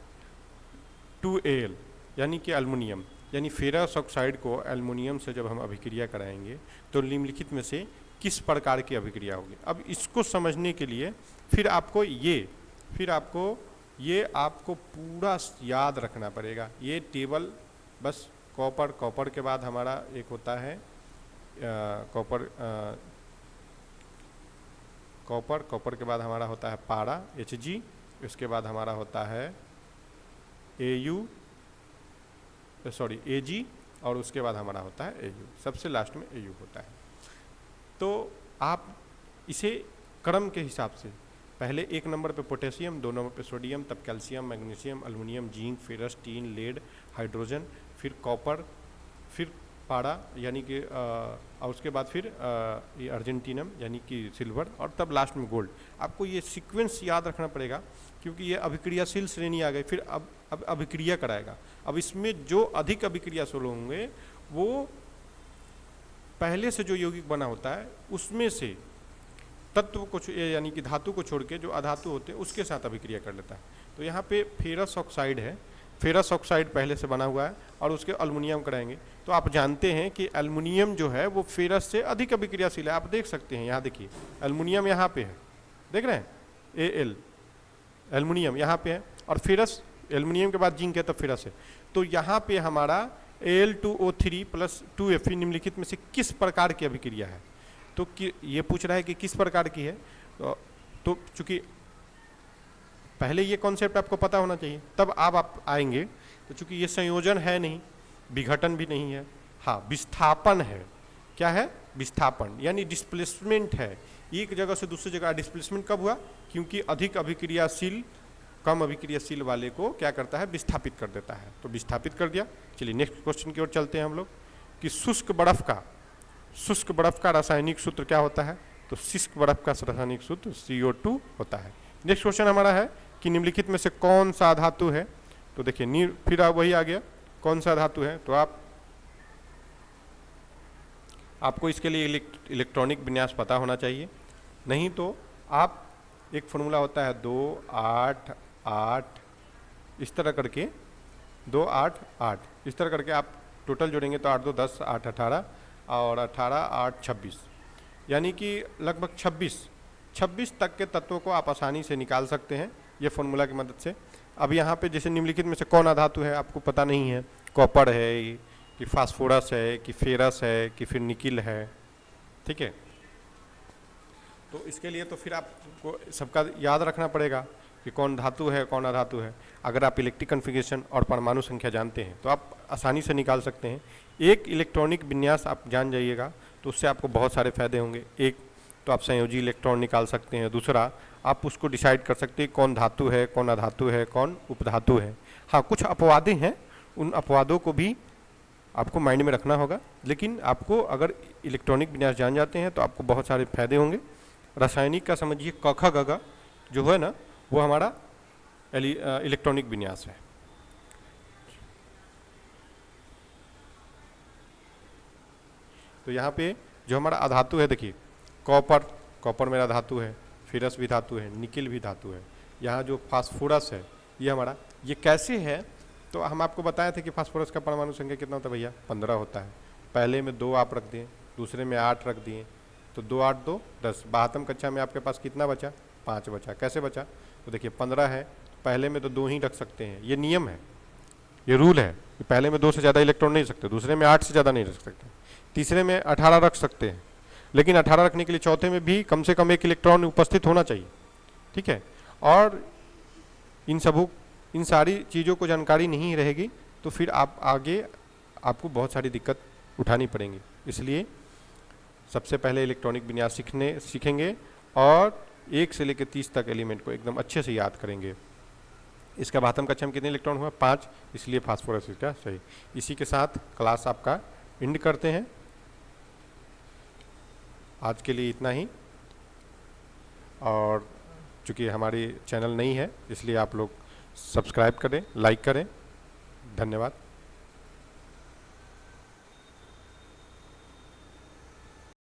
2Al यानी कि एल्युमिनियम, यानी फेरस ऑक्साइड को एल्युमिनियम से जब हम अभिक्रिया कराएंगे तो निम्नलिखित में से किस प्रकार की अभिक्रिया होगी। अब इसको समझने के लिए फिर आपको पूरा याद रखना पड़ेगा। ये टेबल बस कॉपर के बाद हमारा एक होता है कॉपर के बाद हमारा होता है पारा Hg, इसके बाद हमारा होता है Ag, और उसके बाद हमारा होता है Au, सबसे लास्ट में Au होता है। तो आप इसे क्रम के हिसाब से पहले 1 नंबर पे पोटेशियम, 2 नंबर पे सोडियम, तब calcium, magnesium, aluminium, zinc, ferrous, tin, lead, hydrogen, फिर कॉपर, फिर पारा यानी कि और उसके बाद फिर ये अर्जेंटीनम यानी कि सिल्वर, और तब लास्ट में गोल्ड। आपको ये सीक्वेंस याद रखना पड़ेगा क्योंकि ये अभिक्रियाशील श्रेणी आ गई। फिर अब अभिक्रिया कराएगा। अब इसमें जो अधिक अभिक्रियाशील होंगे वो पहले से जो यौगिक बना होता है उसमें से तत्व को यानी कि धातु को छोड़ के जो अधातु होते हैं उसके साथ अभिक्रिया कर लेता है। तो यहाँ पे फेरस ऑक्साइड है, फेरस ऑक्साइड पहले से बना हुआ है और उसके एल्युमिनियम कराएंगे। तो आप जानते हैं कि एल्युमिनियम जो है वो फेरस से अधिक अभिक्रियाशील है। आप देख सकते हैं, यहाँ देखिए एल्युमिनियम यहाँ पे है, देख रहे हैं Al, एल्युमिनियम यहाँ पे है, और फेरस एल्युमिनियम के बाद जिंक है तब फेरस है। तो यहाँ पे हमारा Al2O3 प्लस 2Fe निम्नलिखित में से किस प्रकार की अभिक्रिया है। तो ये पूछ रहा है कि किस प्रकार की है। तो चूंकि पहले ये कॉन्सेप्ट आपको पता होना चाहिए, तब आप आएंगे। तो चूंकि ये संयोजन है नहीं, विघटन भी नहीं है, हाँ विस्थापन है। क्या है? विस्थापन, यानी डिस्प्लेसमेंट है। एक जगह से दूसरी जगह डिस्प्लेसमेंट कब हुआ? क्योंकि अधिक अभिक्रियाशील कम अभिक्रियाशील वाले को क्या करता है? विस्थापित कर देता है। तो विस्थापित कर दिया। चलिए नेक्स्ट क्वेश्चन की ओर चलते हैं हम लोग कि शुष्क बर्फ का रासायनिक सूत्र क्या होता है। तो शुष्क बर्फ का रासायनिक सूत्र CO2 होता है। नेक्स्ट क्वेश्चन हमारा है कि निम्नलिखित में से कौन सा धातु है। तो देखिए फिर वही आ गया, कौन सा धातु है। तो आपको इसके लिए इलेक्ट्रॉनिक विन्यास पता होना चाहिए, नहीं तो आप एक फॉर्मूला होता है 2 8 8 इस तरह करके 2 8 8 इस तरह करके आप टोटल जोड़ेंगे तो 8 2 10 8 18 और 18 8 26, यानी कि लगभग 26 तक के तत्वों को आप आसानी से निकाल सकते हैं ये फॉर्मूला की मदद से। अब यहाँ पे जैसे निम्नलिखित में से कौन अधातु है आपको पता नहीं है, कॉपर है कि फास्फोरस है कि फेरस है कि फिर निकिल है, ठीक है। तो इसके लिए तो फिर आपको सबका याद रखना पड़ेगा कि कौन धातु है कौन अधातु है। अगर आप इलेक्ट्रिक कन्फिगरेशन और परमाणु संख्या जानते हैं तो आप आसानी से निकाल सकते हैं। एक इलेक्ट्रॉनिक विन्यास आप जान जाइएगा तो उससे आपको बहुत सारे फायदे होंगे। एक तो आप संयोजी इलेक्ट्रॉन निकाल सकते हैं, दूसरा आप उसको डिसाइड कर सकते हैं कौन धातु है कौन अधातु है कौन उपधातु है। हाँ, कुछ अपवादें हैं, उन अपवादों को भी आपको माइंड में रखना होगा। लेकिन आपको अगर इलेक्ट्रॉनिक विन्यास जान जाते हैं तो आपको बहुत सारे फायदे होंगे। रासायनिक का समझिए क ख ग घ जो है ना, वो हमारा इलेक्ट्रॉनिक विन्यास है। तो यहाँ पे जो हमारा अधातु है, देखिए कॉपर मेरा धातु है, फेरस भी धातु है, निकिल भी धातु है। यहाँ जो फास्फोरस है ये हमारा, ये कैसे है, तो हम आपको बताए थे कि फास्फोरस का परमाणु संख्या कितना होता है भैया, 15 होता है। पहले में 2 आप रख दिए, दूसरे में 8 रख दिए, तो 2 8 2 10। 72 कक्षा में आपके पास कितना बचा, 5 बचा। कैसे बचा, तो देखिए 15 है, पहले में तो 2 ही रख सकते हैं, ये नियम है, ये रूल है कि पहले में 2 से ज़्यादा इलेक्ट्रॉन नहीं रख सकते, दूसरे में 8 से ज़्यादा नहीं रख सकते, तीसरे में 18 रख सकते हैं। लेकिन 18 रखने के लिए चौथे में भी कम से कम 1 इलेक्ट्रॉन उपस्थित होना चाहिए, ठीक है। और इन सारी चीज़ों को जानकारी नहीं रहेगी तो फिर आप आगे आपको बहुत सारी दिक्कत उठानी पड़ेंगी। इसलिए सबसे पहले इलेक्ट्रॉनिक विन्यास सीखेंगे और 1 से लेकर 30 तक एलिमेंट को एकदम अच्छे से याद करेंगे। इसका 72 कक्षा में कितने इलेक्ट्रॉन हुआ, 5, इसलिए फास्फोरस इसका सही। इसी के साथ क्लास आपका एंड करते हैं। आज के लिए इतना ही, और चूँकि हमारी चैनल नई है इसलिए आप लोग सब्सक्राइब करें, लाइक करें। धन्यवाद।